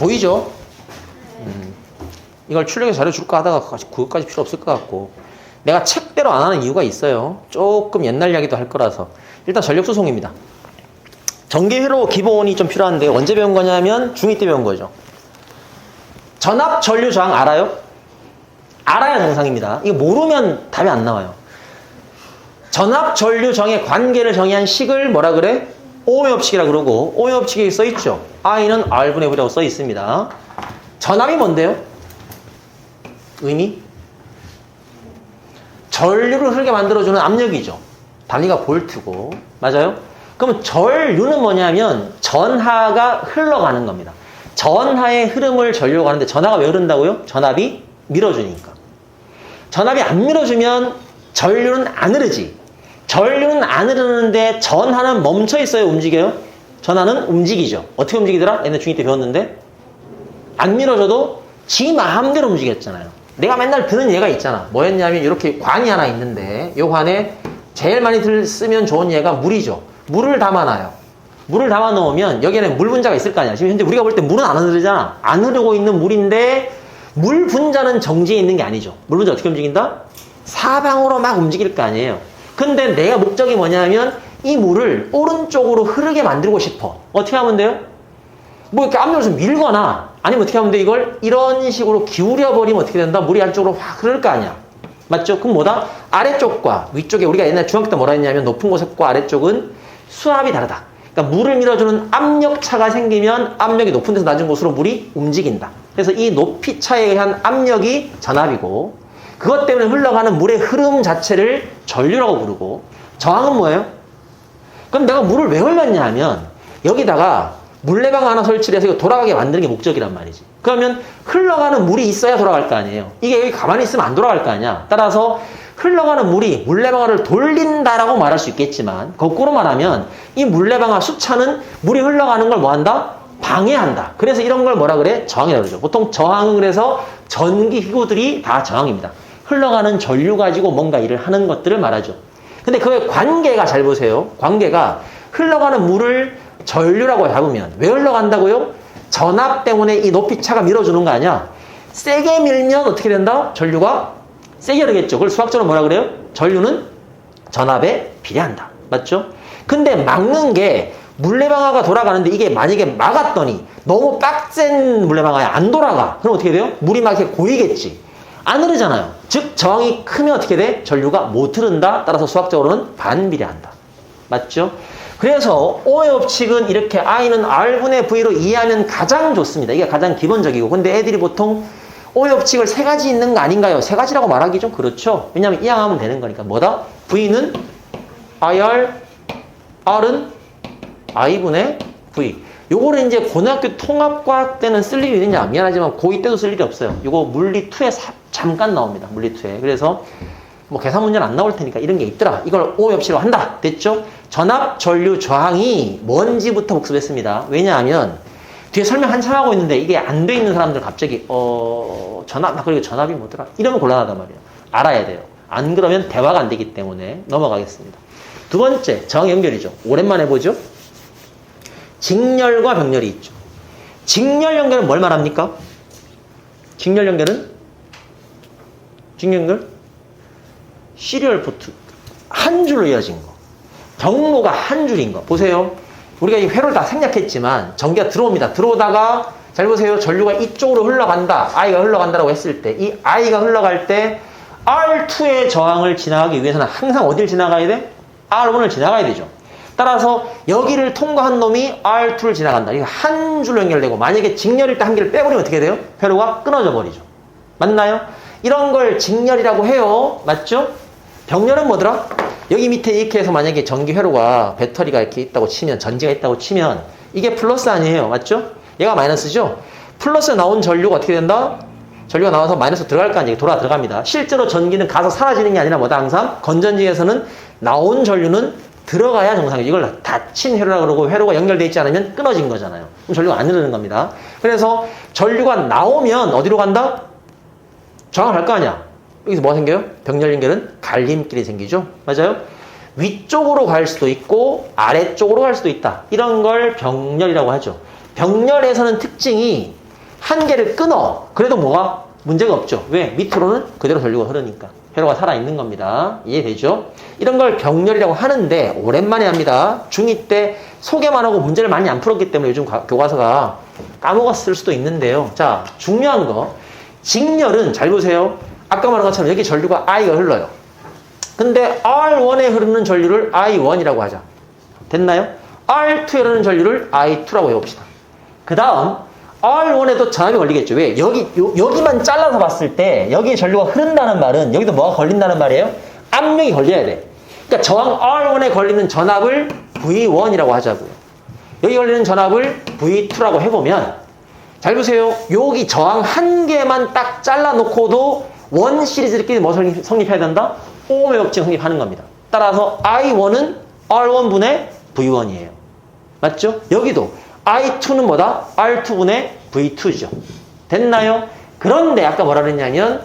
보이죠? 이걸 출력해서 자료 줄까 하다가 그것까지 필요 없을 것 같고 내가 책대로 안 하는 이유가 있어요. 조금 옛날 이야기도 할 거라서. 일단 전력수송입니다. 전기회로 기본이 좀 필요한데 언제 배운 거냐면 중2 때 배운 거죠. 전압 전류 저항 알아요? 알아야 정상입니다. 이거 모르면 답이 안 나와요. 전압 전류 저항의 관계를 정의한 식을 뭐라 그래? 오음의 법칙이라 그러고 오음의 법칙에 써 있죠. I는 R분의 V라고 써 있습니다. 전압이 뭔데요? 의미? 전류를 흐르게 만들어주는 압력이죠. 단위가 볼트고. 맞아요? 그럼 전류는 뭐냐면 전하가 흘러가는 겁니다. 전하의 흐름을 전류로 가는데 전하가 왜 흐른다고요? 전압이 밀어주니까. 전압이 안 밀어주면 전류는 안 흐르지. 전류는 안 흐르는데 전하는 멈춰 있어요? 움직여요? 전하는 움직이죠. 어떻게 움직이더라? 옛날 중2 때 배웠는데 안 밀어줘도 지 마음대로 움직였잖아요. 내가 맨날 드는 예가 있잖아. 뭐였냐면 이렇게 관이 하나 있는데 이 관에 제일 많이 쓰면 좋은 예가 물이죠. 물을 담아놔요. 물을 담아 놓으면 여기에는 물 분자가 있을 거 아니야. 지금 현재 우리가 볼 때 물은 안 흐르잖아. 안 흐르고 있는 물인데 물 분자는 정지해 있는 게 아니죠. 물 분자 어떻게 움직인다? 사방으로 막 움직일 거 아니에요. 근데 내가 목적이 뭐냐면 이 물을 오른쪽으로 흐르게 만들고 싶어. 어떻게 하면 돼요? 뭐 이렇게 압력을 밀거나 아니면 어떻게 하면 돼? 이걸 이런 식으로 기울여 버리면 어떻게 된다? 물이 안쪽으로 확 흐를 거 아니야. 맞죠? 그럼 뭐다? 아래쪽과 위쪽에 우리가 옛날 중학교 때 뭐라 했냐면 높은 곳과 아래쪽은 수압이 다르다. 그러니까 물을 밀어주는 압력차가 생기면 압력이 높은 데서 낮은 곳으로 물이 움직인다. 그래서 이 높이 차에 의한 압력이 전압이고 그것 때문에 흘러가는 물의 흐름 자체를 전류라고 부르고 저항은 뭐예요? 그럼 내가 물을 왜 흘렸냐 하면 여기다가 물레방 하나 설치를 해서 이거 돌아가게 만드는 게 목적이란 말이지. 그러면 흘러가는 물이 있어야 돌아갈 거 아니에요. 이게 여기 가만히 있으면 안 돌아갈 거 아니야. 따라서 흘러가는 물이 물레방아를 돌린다라고 말할 수 있겠지만 거꾸로 말하면 이 물레방아 수차는 물이 흘러가는 걸 뭐한다? 방해한다. 그래서 이런 걸 뭐라 그래? 저항이라고 그러죠. 보통 저항을 해서 전기기구들이 다 저항입니다. 흘러가는 전류 가지고 뭔가 일을 하는 것들을 말하죠. 근데 그 관계가 잘 보세요. 관계가 흘러가는 물을 전류라고 잡으면 왜 흘러간다고요? 전압 때문에 이 높이차가 밀어주는 거 아니야? 세게 밀면 어떻게 된다? 전류가 세게 흐르겠죠. 그걸 수학적으로 뭐라 그래요? 전류는 전압에 비례한다. 맞죠? 근데 막는 게 물레방아가 돌아가는데 이게 만약에 막았더니 너무 빡센 물레방아야 안 돌아가. 그럼 어떻게 돼요? 물이 막 이렇게 고이겠지. 안 흐르잖아요. 즉 저항이 크면 어떻게 돼? 전류가 못 흐른다. 따라서 수학적으로는 반비례한다. 맞죠? 그래서 오의 법칙은 이렇게 I는 R분의 V로 이해하면 가장 좋습니다. 이게 가장 기본적이고. 근데 애들이 보통 오의 법칙을 세 가지 있는 거 아닌가요? 세 가지라고 말하기 좀 그렇죠. 왜냐하면 이항하면 되는 거니까. 뭐다? V는 IR, R은 I분의 V. 요거를 이제 고등학교 통합과학 때는 쓸 일이 있느냐? 미안하지만 고2 때도 쓸 일이 없어요. 요거 물리2에 잠깐 나옵니다. 물리2에. 그래서 뭐 계산 문제는 안 나올 테니까 이런 게 있더라. 이걸 오의 법칙으로 한다. 됐죠? 전압, 전류, 저항이 뭔지부터 복습했습니다. 왜냐하면 뒤에 설명 한참 하고 있는데 이게 안 돼 있는 사람들 갑자기 전압, 그리고 전압이 뭐더라? 이러면 곤란하단 말이에요. 알아야 돼요. 안 그러면 대화가 안 되기 때문에 넘어가겠습니다. 두 번째, 저항 연결이죠. 오랜만에 보죠. 직렬과 병렬이 있죠. 직렬 연결은 뭘 말합니까? 직렬 연결은? 직렬 연결? 시리얼 포트. 한 줄로 이어진 거. 경로가 한 줄인 거. 보세요. 우리가 이 회로를 다 생략했지만 전기가 들어옵니다. 들어오다가 잘 보세요. 전류가 이쪽으로 흘러간다. I가 흘러간다라고 했을 때 이 I가 흘러갈 때 R2의 저항을 지나가기 위해서는 항상 어딜 지나가야 돼? R1을 지나가야 되죠. 따라서 여기를 통과한 놈이 R2를 지나간다. 이거 한 줄로 연결되고 만약에 직렬일 때 한 개를 빼버리면 어떻게 돼요? 회로가 끊어져 버리죠. 맞나요? 이런 걸 직렬이라고 해요. 맞죠? 병렬은 뭐더라? 여기 밑에 이렇게 해서 만약에 전기 회로가 배터리가 이렇게 있다고 치면 전지가 있다고 치면 이게 플러스 아니에요. 맞죠? 얘가 마이너스죠? 플러스 나온 전류가 어떻게 된다? 전류가 나와서 마이너스 들어갈 거 아니에요. 돌아 들어갑니다. 실제로 전기는 가서 사라지는 게 아니라 뭐다? 항상 건전지에서는 나온 전류는 들어가야 정상이죠. 이걸 닫힌 회로라고 그러고 회로가 연결되어 있지 않으면 끊어진 거잖아요. 그럼 전류가 안 흐르는 겁니다. 그래서 전류가 나오면 어디로 간다? 저항을 할 거 아니야. 여기서 뭐가 생겨요? 병렬 연결은 갈림길이 생기죠. 맞아요? 위쪽으로 갈 수도 있고 아래쪽으로 갈 수도 있다. 이런 걸 병렬이라고 하죠. 병렬에서는 특징이 한 개를 끊어. 그래도 뭐가? 문제가 없죠. 왜? 밑으로는 그대로 전류가 흐르니까. 회로가 살아있는 겁니다. 이해되죠? 이런 걸 병렬이라고 하는데 오랜만에 합니다. 중2 때 소개만 하고 문제를 많이 안 풀었기 때문에 요즘 교과서가 까먹었을 수도 있는데요. 자, 중요한 거. 직렬은 잘 보세요. 아까 말한 것처럼 여기 전류가 I가 흘러요. 근데 R1에 흐르는 전류를 I1이라고 하자. 됐나요? R2에 흐르는 전류를 I2라고 해봅시다. 그 다음 R1에도 전압이 걸리겠죠. 왜? 여기만 잘라서 봤을 때 여기에 전류가 흐른다는 말은 여기도 뭐가 걸린다는 말이에요? 압력이 걸려야 돼. 그러니까 저항 R1에 걸리는 전압을 V1이라고 하자고요. 여기 걸리는 전압을 V2라고 해보면 잘 보세요. 여기 저항 한 개만 딱 잘라놓고도 원 시리즈끼리 뭐 성립해야 된다? 오음의 법칙 성립하는 겁니다. 따라서 I1은 R1분의 V1이에요. 맞죠? 여기도 I2는 뭐다? R2분의 V2죠. 됐나요? 그런데 아까 뭐라 그랬냐면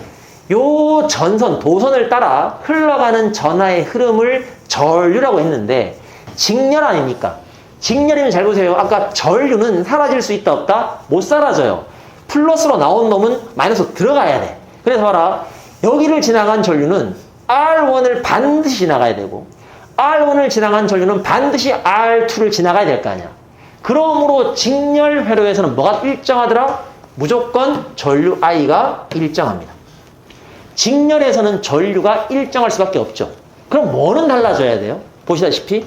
요 전선, 도선을 따라 흘러가는 전하의 흐름을 전류라고 했는데 직렬 아닙니까? 직렬이면 잘 보세요. 아까 전류는 사라질 수 있다 없다? 못 사라져요. 플러스로 나온 놈은 마이너스로 들어가야 돼. 그래서 봐라. 여기를 지나간 전류는 R1을 반드시 지나가야 되고 R1을 지나간 전류는 반드시 R2를 지나가야 될 거 아니야. 그러므로 직렬 회로에서는 뭐가 일정하더라? 무조건 전류 I가 일정합니다. 직렬에서는 전류가 일정할 수밖에 없죠. 그럼 뭐는 달라져야 돼요? 보시다시피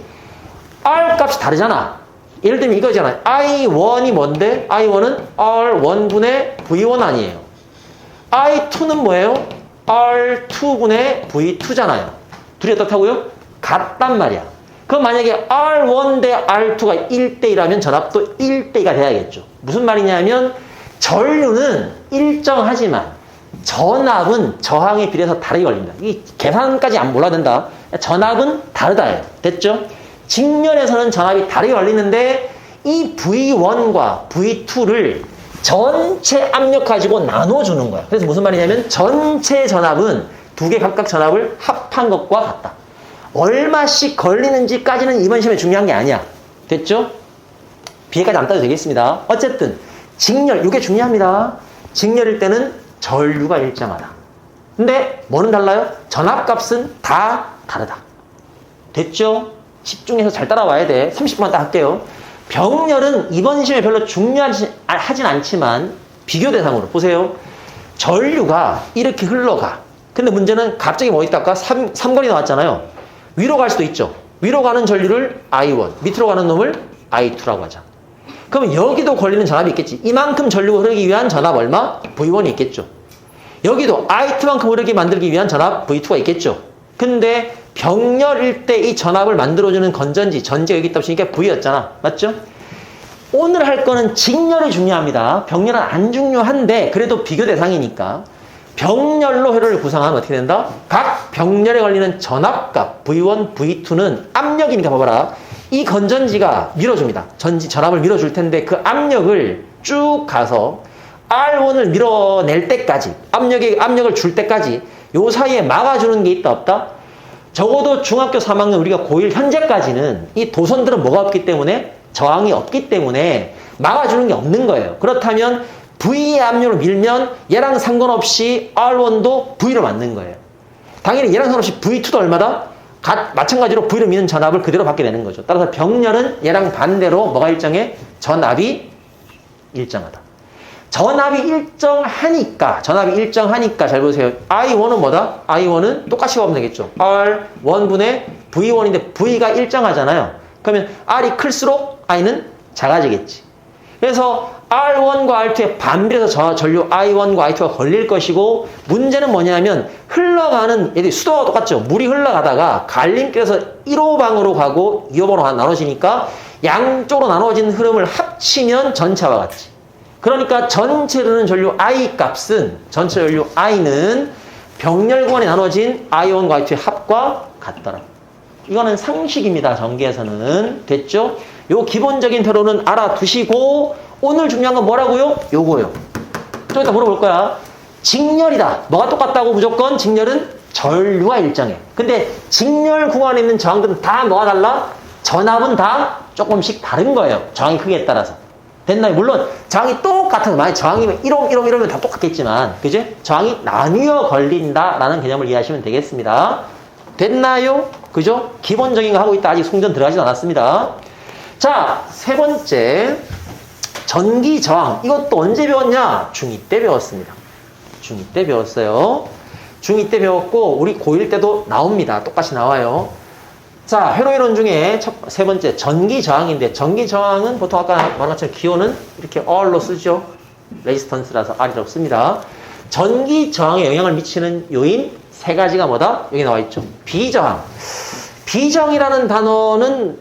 R 값이 다르잖아. 예를 들면 이거잖아요. I1이 뭔데? I1은 R1분의 V1 아니에요. I2는 뭐예요? R2분의 V2잖아요. 둘이 어떻다고요? 같단 말이야. 그럼 만약에 R1 대 R2가 1대1하면 전압도 1대2가 돼야겠죠. 무슨 말이냐면 전류는 일정하지만 전압은 저항에 비례해서 다르게 걸립니다. 이 계산까지 안 몰라도 된다. 전압은 다르다예요. 됐죠? 직렬에서는 전압이 다르게 걸리는데 이 V1과 V2를 전체 압력 가지고 나눠주는 거야. 그래서 무슨 말이냐면 전체 전압은 두 개 각각 전압을 합한 것과 같다. 얼마씩 걸리는지까지는 이번 시험에 중요한 게 아니야. 됐죠? 비해까지 안 따도 되겠습니다. 어쨌든 직렬, 이게 중요합니다. 직렬일 때는 전류가 일정하다. 근데 뭐는 달라요? 전압값은 다 다르다. 됐죠? 집중해서 잘 따라와야 돼. 30분만 딱 할게요. 병렬은 이번 시험에 별로 중요하진 않지만 비교 대상으로 보세요. 전류가 이렇게 흘러가. 근데 문제는 갑자기 뭐 있다가 3거리 나왔잖아요. 위로 갈 수도 있죠. 위로 가는 전류를 I1, 밑으로 가는 놈을 I2라고 하자. 그러면 여기도 걸리는 전압이 있겠지. 이만큼 전류가 흐르기 위한 전압 얼마? V1이 있겠죠. 여기도 I2만큼 흐르게 만들기 위한 전압 V2가 있겠죠. 근데 병렬일 때 이 전압을 만들어주는 건전지, 전지가 여기 있다 보니까 V였잖아. 맞죠? 오늘 할 거는 직렬이 중요합니다. 병렬은 안 중요한데 그래도 비교 대상이니까 병렬로 회로를 구성하면 어떻게 된다? 각 병렬에 걸리는 전압값 V1, V2는 압력이니까 봐봐라. 이 건전지가 밀어줍니다. 전압을 밀어줄 텐데 그 압력을 쭉 가서 R1을 밀어낼 때까지 압력을 줄 때까지 요 사이에 막아주는 게 있다 없다? 적어도 중학교 3학년 우리가 고1 현재까지는 이 도선들은 뭐가 없기 때문에 저항이 없기 때문에 막아주는 게 없는 거예요. 그렇다면 V의 압력을 밀면 얘랑 상관없이 R1도 V로 맞는 거예요. 당연히 얘랑 상관없이 V2도 얼마다? 마찬가지로 V로 미는 전압을 그대로 받게 되는 거죠. 따라서 병렬은 얘랑 반대로 뭐가 일정해? 전압이 일정하다. 전압이 일정하니까 잘 보세요. I1은 뭐다? I1은 똑같이 보면 되겠죠. R1분의 V1인데 V가 일정하잖아요. 그러면 R이 클수록 I는 작아지겠지. 그래서 R1과 R2의 반비례해서 전류 I1과 I2가 걸릴 것이고 문제는 뭐냐면 흘러가는 수도가 똑같죠. 물이 흘러가다가 갈림길에서 1호방으로 가고 2호방으로 나눠지니까 양쪽으로 나눠진 흐름을 합치면 전체와 같지. 그러니까 전체 흐르는 전류 I 값은 전체 전류 I는 병렬 구간에 나눠진 I1과 I2의 합과 같더라. 이거는 상식입니다. 전기에서는. 됐죠? 요 기본적인 회로는 알아두시고 오늘 중요한 건 뭐라고요? 요거요. 좀 이따 물어볼 거야. 직렬이다. 뭐가 똑같다고 무조건? 직렬은 전류가 일정해. 근데 직렬 구간에 있는 저항들은 다 뭐가 달라? 전압은 다 조금씩 다른 거예요. 저항의 크기에 따라서. 됐나요? 물론 저항이 똑같은, 만약 저항이면 이러면 다 똑같겠지만, 그지? 저항이 나뉘어 걸린다라는 개념을 이해하시면 되겠습니다. 됐나요? 그죠? 기본적인 거 하고 있다. 아직 송전 들어가지도 않았습니다. 자, 세 번째. 전기 저항. 이것도 언제 배웠냐? 중2 때 배웠습니다. 중2 때 배웠어요. 중2 때 배웠고, 우리 고1 때도 나옵니다. 똑같이 나와요. 자, 회로이론 중에 세 번째, 전기 저항인데, 전기 저항은 보통 아까 말한 것처럼 기호는 이렇게 R로 쓰죠. 레지스턴스라서 R이라고 씁니다. 전기 저항에 영향을 미치는 요인 세 가지가 뭐다? 여기 나와 있죠. 비저항. 비저항이라는 단어는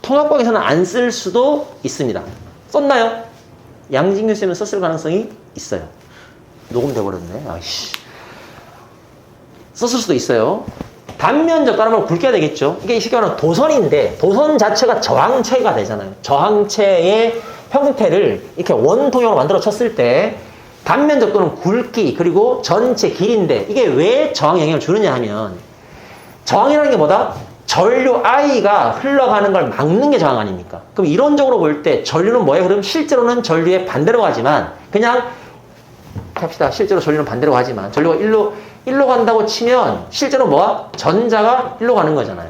통합과에서는 안 쓸 수도 있습니다. 썼나요? 양진규 쌤은 썼을 가능성이 있어요. 녹음돼 버렸네. 아이씨. 썼을 수도 있어요. 단면적 따르면 굵게 되겠죠. 이게 쉽게 말하면 도선인데, 도선 자체가 저항체가 되잖아요. 저항체의 형태를 이렇게 원통형으로 만들어 쳤을 때 단면적 또는 굵기, 그리고 전체 길이인데, 이게 왜 저항에 영향을 주느냐 하면, 저항이라는 게 뭐다? 전류 I가 흘러가는 걸 막는 게 저항 아닙니까? 그럼 이론적으로 볼 때 전류는 뭐예요? 그럼 실제로는 전류의 반대로 가지만, 그냥 합시다. 실제로 전류는 반대로 가지만, 전류가 일로 간다고 치면 실제로 뭐야? 전자가 일로 가는 거잖아요.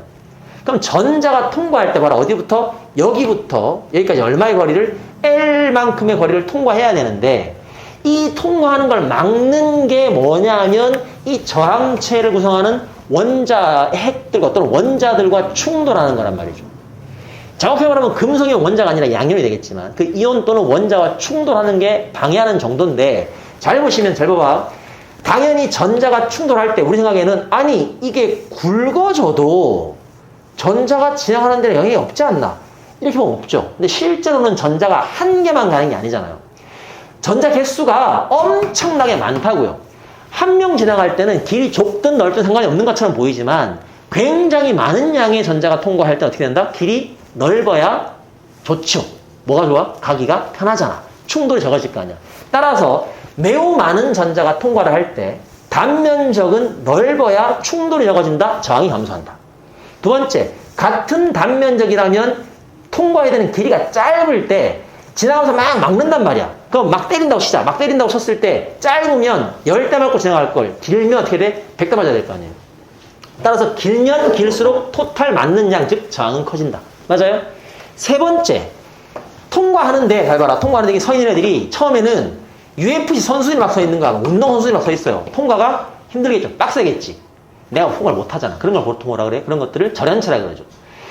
그럼 전자가 통과할 때 봐라. 어디부터? 여기부터 여기까지 얼마의 거리를? L만큼의 거리를 통과해야 되는데, 이 통과하는 걸 막는 게 뭐냐면 이 저항체를 구성하는 원자 핵들과 또는 원자들과 충돌하는 거란 말이죠. 정확하게 말하면 금속이온 원자가 아니라 양이온이 되겠지만, 그 이온 또는 원자와 충돌하는 게 방해하는 정도인데, 잘 보시면 잘 봐봐. 당연히 전자가 충돌할 때 우리 생각에는, 아니 이게 굵어져도 전자가 지나가는 데는 영향이 없지 않나, 이렇게 보면 없죠. 근데 실제로는 전자가 한 개만 가는 게 아니잖아요. 전자 개수가 엄청나게 많다고요. 한 명 지나갈 때는 길이 좁든 넓든 상관이 없는 것처럼 보이지만, 굉장히 많은 양의 전자가 통과할 때 어떻게 된다? 길이 넓어야 좋죠. 뭐가 좋아? 가기가 편하잖아. 충돌이 적어질 거 아니야. 따라서 매우 많은 전자가 통과를 할 때 단면적은 넓어야 충돌이 적어진다. 저항이 감소한다. 두 번째, 같은 단면적이라면 통과해야 되는 길이가 짧을 때 지나가면서 막 막는단 말이야. 그럼 막 때린다고 치자. 막 때린다고 쳤을 때 짧으면 10대 맞고 지나갈 걸, 길면 어떻게 돼? 100대 맞아야 될 거 아니에요. 따라서 길면 길수록 토탈 맞는 양, 즉 저항은 커진다. 맞아요? 세 번째, 통과하는데, 잘 봐라. 통과하는데 이 서 있는 애들이 처음에는 UFC 선수들이 막 서 있는 거야. 운동 선수들이 막 서 있어요. 통과가 힘들겠죠. 빡세겠지. 내가 통과를 못 하잖아. 그런 걸 보통 뭐라 그래? 그런 것들을 절연체라 그러죠.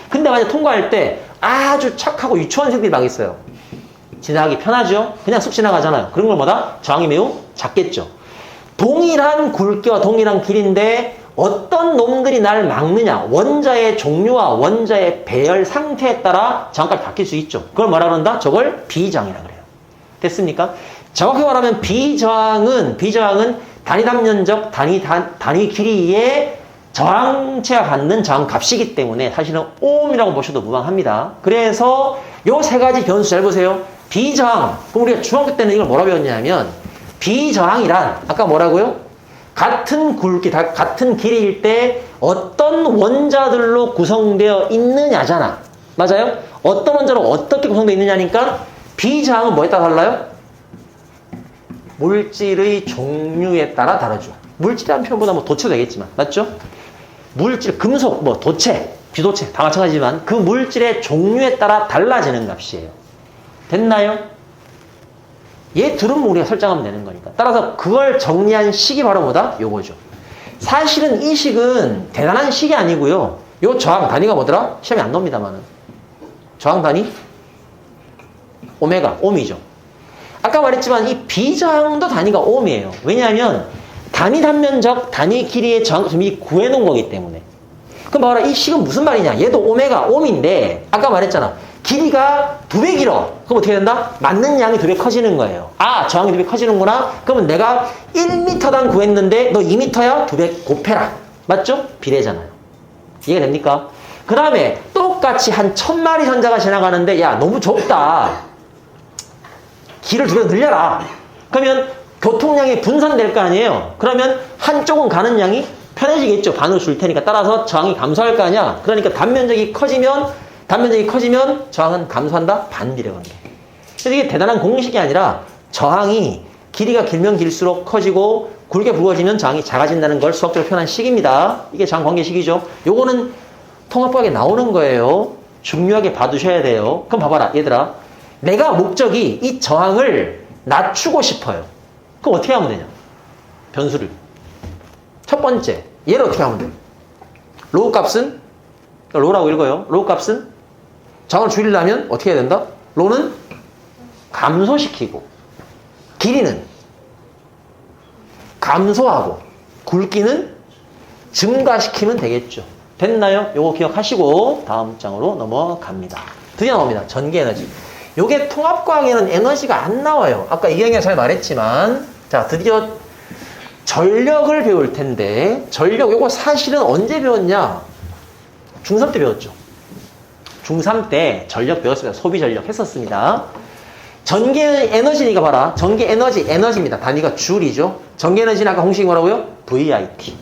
근데 만약 통과할 때 아주 착하고 유치원생들이 막 있어요. 지나가기 편하죠? 그냥 쑥 지나가잖아요. 그런 걸 뭐다? 저항이 매우 작겠죠. 동일한 굵기와 동일한 길인데 어떤 놈들이 날 막느냐, 원자의 종류와 원자의 배열 상태에 따라 저항값이 바뀔 수 있죠. 그걸 뭐라 그런다? 저걸 비저항이라 그래요. 됐습니까? 정확히 말하면 비저항은 단위 단면적, 단위 길이의 저항체가 갖는 저항값이기 때문에 사실은 ohm이라고 보셔도 무방합니다. 그래서 요 세 가지 변수 잘 보세요. 비저항. 그럼 우리가 중학교 때는 이걸 뭐라 배웠냐면, 비저항이란 아까 뭐라고요? 같은 굵기, 같은 길이일 때 어떤 원자들로 구성되어 있느냐잖아. 맞아요? 어떤 원자로 어떻게 구성되어 있느냐니까, 비저항은 뭐에 따라 달라요? 물질의 종류에 따라 다르죠. 물질이라는 표현보다 뭐 도체도 되겠지만, 맞죠? 물질, 금속, 뭐 도체, 비도체 다 마찬가지지만 그 물질의 종류에 따라 달라지는 값이에요. 됐나요? 얘 둘은 우리가 설정하면 되는 거니까. 따라서 그걸 정리한 식이 바로 뭐다? 요거죠. 사실은 이 식은 대단한 식이 아니고요. 요 저항 단위가 뭐더라? 시험에 안 나옵니다만은. 저항 단위? 오메가, ohm이죠. 아까 말했지만 이 비저항도 단위가 ohm이에요. 왜냐하면 단위 단면적, 단위 길이의 저항값을 미리 구해놓은 거기 때문에. 그럼 봐라, 이 식은 무슨 말이냐? 얘도 오메가, ohm인데 아까 말했잖아. 길이가 2배 길어. 그럼 어떻게 된다? 맞는 양이 2배 커지는 거예요. 아, 저항이 2배 커지는구나? 그러면 내가 1m당 구했는데 너 2m야? 2배 곱해라. 맞죠? 비례잖아요. 이해가 됩니까? 그 다음에 똑같이 한 1000마리 전자가 지나가는데, 야, 너무 좁다. 길을 2배 늘려라. 그러면 교통량이 분산될 거 아니에요? 그러면 한쪽은 가는 양이 편해지겠죠. 반으로 줄 테니까. 따라서 저항이 감소할 거 아니야? 그러니까 단면적이 커지면 저항은 감소한다? 반비례 관계. 그래서 이게 대단한 공식이 아니라 저항이 길이가 길면 길수록 커지고 굵게 굵어지면 저항이 작아진다는 걸 수학적으로 표현한 식입니다. 이게 저항 관계식이죠. 요거는 통합과학에 나오는 거예요. 중요하게 봐두셔야 돼요. 그럼 봐봐라 얘들아. 내가 목적이 이 저항을 낮추고 싶어요. 그럼 어떻게 하면 되냐? 변수를. 첫 번째 얘를 어떻게 하면 돼? 로우 값은 로라고 읽어요. 로우 값은 저항을 줄이려면 어떻게 해야 된다? 로는 감소시키고 길이는 감소하고 굵기는 증가시키면 되겠죠. 됐나요? 요거 기억하시고 다음 장으로 넘어갑니다. 드디어 나옵니다. 전기에너지. 요게 통합과학에는 에너지가 안 나와요. 아까 이경이가 잘 말했지만 자 드디어 전력을 배울 텐데 전력 요거 사실은 언제 배웠냐? 중3 때 배웠죠. 중3 때 전력 배웠습니다. 소비 전력 했었습니다. 전기 에너지니까 봐라. 전기 에너지입니다. 단위가 줄이죠. 전기 에너지는 아까 공식이 뭐라고요? VIT.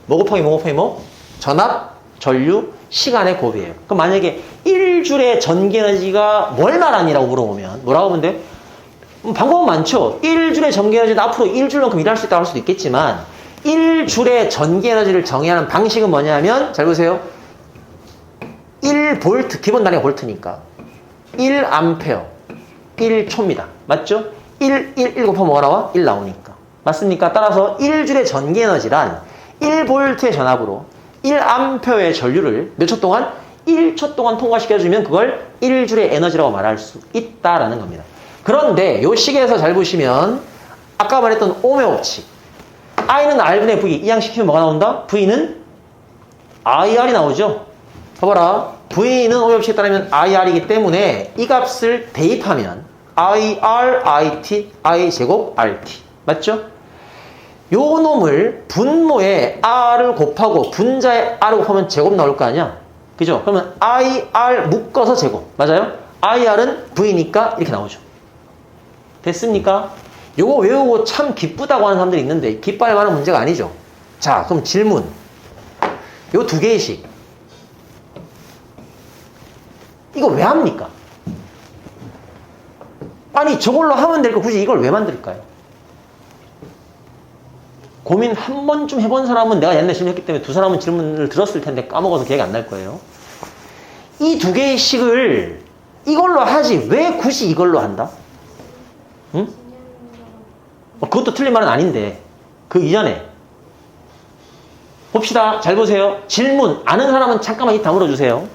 뭐 곱하기 뭐 곱하기 뭐? 전압, 전류, 시간의 곱이에요. 그럼 만약에 1줄의 전기 에너지가 뭘 말하니라고 물어보면 뭐라고 하면 돼? 방법은 많죠. 1줄의 전기 에너지는 앞으로 1줄만큼 일할 수 있다고 할 수도 있겠지만 1줄의 전기 에너지를 정의하는 방식은 뭐냐면 잘 보세요. 1볼트, 기본 단위가 볼트니까 1암페어, 1초입니다. 맞죠? 1 곱하면 뭐가 나와? 1 나오니까. 맞습니까? 따라서 1줄의 전기 에너지란 1볼트의 전압으로 1암페어의 전류를 몇 초 동안? 1초 동안 통과시켜주면 그걸 1줄의 에너지라고 말할 수 있다라는 겁니다. 그런데 이 식에서 잘 보시면 아까 말했던 오음의 법칙 I는 R분의 V 이항시키면 뭐가 나온다? V는 IR이 나오죠. 봐봐라. V는 오음의 법칙에 따르면 IR이기 때문에 이 값을 대입하면 IR, IT, I제곱, RT 맞죠? 요 놈을 분모에 R을 곱하고 분자에 R을 곱하면 제곱 나올 거 아니야? 그죠? 그러면 IR 묶어서 제곱 맞아요? IR은 V니까 이렇게 나오죠. 됐습니까? 요거 외우고 참 기쁘다고 하는 사람들이 있는데 기뻐할 만한 문제가 아니죠. 자 그럼 질문 요 두 개의 식 이거 왜 합니까? 아니 저걸로 하면 될 거 굳이 이걸 왜 만들까요? 고민 한 번쯤 해본 사람은 내가 옛날에 질문했기 때문에 두 사람은 질문을 들었을 텐데 까먹어서 기억이 안 날 거예요. 이 두 개의 식을 이걸로 하지 왜 굳이 이걸로 한다? 응? 그것도 틀린 말은 아닌데 그 이전에 봅시다. 잘 보세요. 질문 아는 사람은 잠깐만 입 다물어 주세요.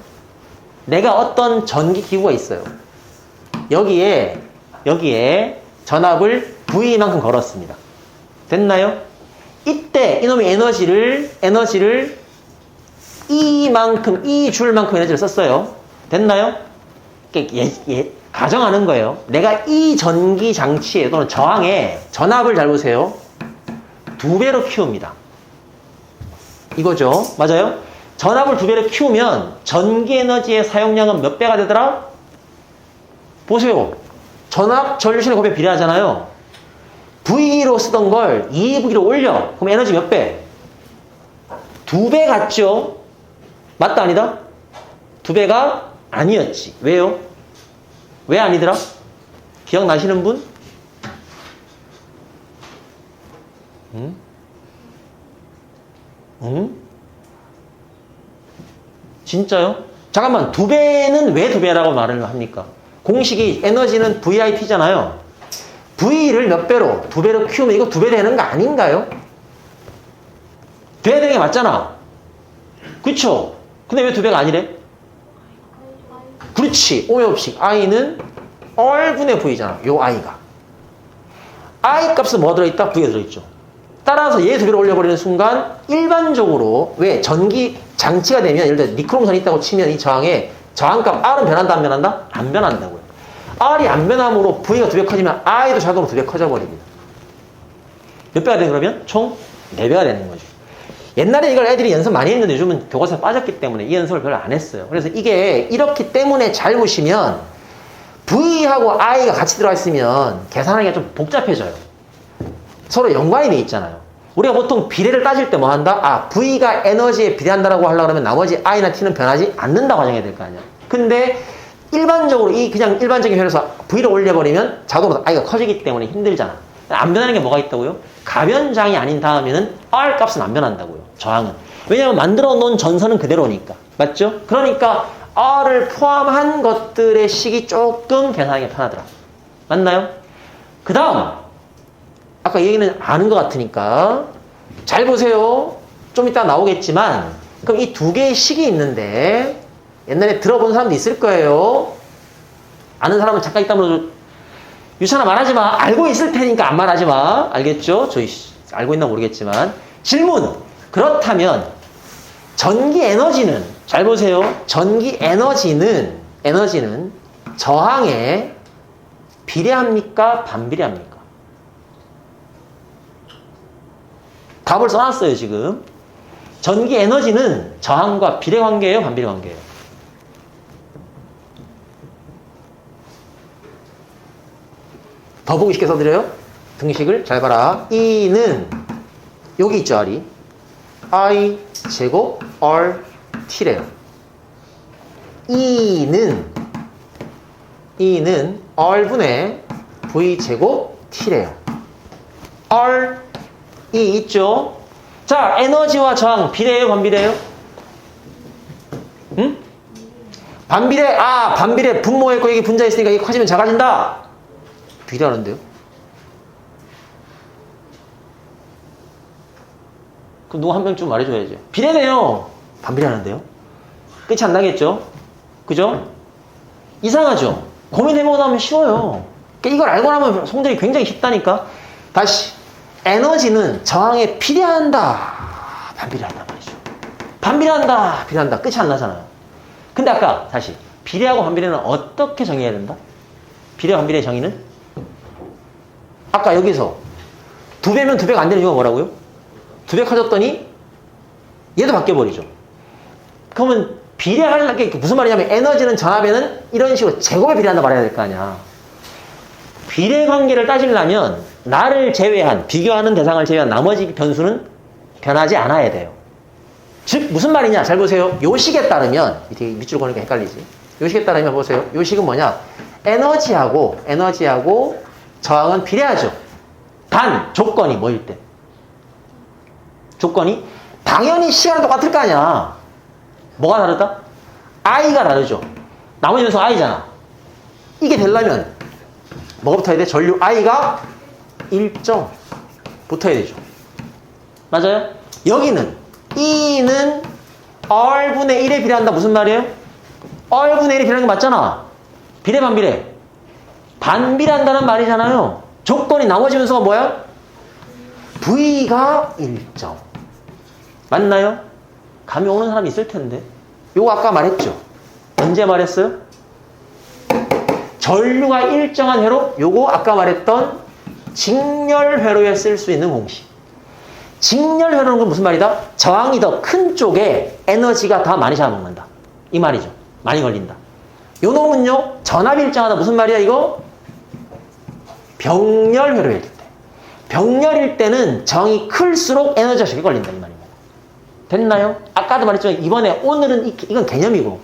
내가 어떤 전기기구가 있어요. 여기에 전압을 V만큼 걸었습니다. 됐나요? 이때 이놈이 에너지를 이 줄만큼 에너지를 썼어요. 됐나요? 가정하는 거예요. 내가 이 전기 장치에 또는 저항에 전압을 잘 보세요. 2배로 키웁니다. 이거죠. 맞아요? 전압을 2배로 키우면 전기 에너지의 사용량은 몇 배가 되더라? 보세요. 전압 전류실의 곱에 비례하잖아요. V로 쓰던 걸 2V로 올려. 그럼 에너지 몇 배? 2배 같죠? 맞다 아니다? 2배가 아니었지. 왜요? 왜 아니더라? 기억나시는 분? 응? 응? 진짜요? 잠깐만 2배는 왜 2배라고 말을 합니까? 공식이 에너지는 VIT잖아요. V를 몇 배로? 2배로 키우면 이거 2배 되는 거 아닌가요? 돼야 되는 게 맞잖아. 그쵸? 근데 왜 2배가 아니래? 그렇지. 오음의 법칙. I는 R분의 V잖아. 요 I가. I 값은 뭐가 들어있다? V가 들어있죠. 따라서 얘 2배로 올려버리는 순간 일반적으로 왜 전기 장치가 되면 예를 들어 니크롬선이 있다고 치면 이 저항에 저항값 R은 변한다 안 변한다? 안 변한다고요. R이 안 변함으로 V가 2배 커지면 I도 자동으로 2배 커져버립니다. 몇 배가 돼 그러면? 총 4배가 되는 거죠. 옛날에 이걸 애들이 연습 많이 했는데 요즘은 교과서에 빠졌기 때문에 이 연습을 별로 안 했어요. 그래서 이게 이렇기 때문에 잘 보시면 V하고 I가 같이 들어가 있으면 계산하기가 좀 복잡해져요. 서로 연관이 돼 있잖아요. 우리가 보통 비례를 따질 때 뭐 한다? 아, V가 에너지에 비례한다라고 하려고 하면 나머지 I나 T는 변하지 않는다고 가정해야 될 거 아니야. 근데 일반적으로 그냥 일반적인 회로서 V를 올려버리면 자동으로 I가 커지기 때문에 힘들잖아. 안 변하는 게 뭐가 있다고요? 가변장이 아닌 다음에는 R 값은 안 변한다고요. 저항은. 왜냐하면 만들어 놓은 전선은 그대로니까. 맞죠? 그러니까 R을 포함한 것들의 식이 조금 계산하기 편하더라. 맞나요? 그 다음 아까 얘기는 아는 것 같으니까 잘 보세요. 좀 이따 나오겠지만 그럼 이 두 개의 식이 있는데 옛날에 들어본 사람도 있을 거예요. 아는 사람은 잠깐 이따 물어줘. 유찬아 말하지 마. 알고 있을 테니까 안 말하지 마. 알겠죠? 저희 알고 있나 모르겠지만. 질문. 그렇다면 전기 에너지는 잘 보세요. 전기 에너지는 저항에 비례합니까? 반비례합니까? 답을 써놨어요, 지금. 전기 에너지는 저항과 비례 관계예요, 반비례 관계예요? 더 보기 쉽게 써드려요? 등식을 잘 봐라. E는 여기 있죠, R이. I 제곱 R T래요. E는 R분의 V 제곱 T래요. R E 있죠? 자, 에너지와 저항 비례해요, 반비례해요? 응? 반비례. 반비례. 분모했고 여기 분자 있으니까 이게 커지면 작아진다. 비례하는데요? 그럼 누가 한 명 좀 말해줘야지. 비례네요. 반비례하는데요? 끝이 안 나겠죠? 그죠? 이상하죠? 고민해보고 나면 쉬워요. 그러니까 이걸 알고 나면 송들이 굉장히 쉽다니까. 다시. 에너지는 저항에 비례한다. 반비례한단 말이죠. 반비례한다. 비례한다. 끝이 안 나잖아요. 근데 아까 다시. 비례하고 반비례는 어떻게 정의해야 된다? 비례와 반비례의 정의는? 아까 여기서 2배면 2배가 안 되는 이유가 뭐라고요? 2배 커졌더니 얘도 바뀌어버리죠. 그러면 비례하려는 게 무슨 말이냐면 에너지는 전압에는 이런 식으로 제곱에 비례한다 말해야 될 거 아니야. 비례 관계를 따지려면 나를 제외한, 비교하는 대상을 제외한 나머지 변수는 변하지 않아야 돼요. 즉 무슨 말이냐? 잘 보세요. 요 식에 따르면 밑줄 거니까 헷갈리지. 요 식에 따르면 보세요. 요 식은 뭐냐? 에너지하고 저항은 비례하죠. 단 조건이 뭐일 때? 조건이 당연히 시간은 똑같을 거 아니야. 뭐가 다르다? I가 다르죠. 나머지 변수 I잖아. 이게 되려면 뭐가 붙어야 돼? 전류 I가 1점 붙어야 되죠. 맞아요? 여기는 E는 R분의 1에 비례한다. 무슨 말이에요? R분의 1에 비례하는 거 맞잖아. 비례 반비례. 반비례한다는 말이잖아요. 조건이 나머지 변수가 뭐야? V가 1점. 맞나요? 감이 오는 사람이 있을 텐데. 요거 아까 말했죠? 언제 말했어요? 전류가 일정한 회로, 요거 아까 말했던 직렬 회로에 쓸 수 있는 공식. 직렬 회로는 건 무슨 말이다? 저항이 더 큰 쪽에 에너지가 더 많이 잡아먹는다. 이 말이죠. 많이 걸린다. 요 놈은요, 전압이 일정하다. 무슨 말이야, 이거? 병렬 회로일 때. 병렬일 때는 저항이 클수록 에너지가 적게 걸린다. 이 말입니다. 됐나요? 아까도 말했지만 이번에 오늘은 이건 개념이고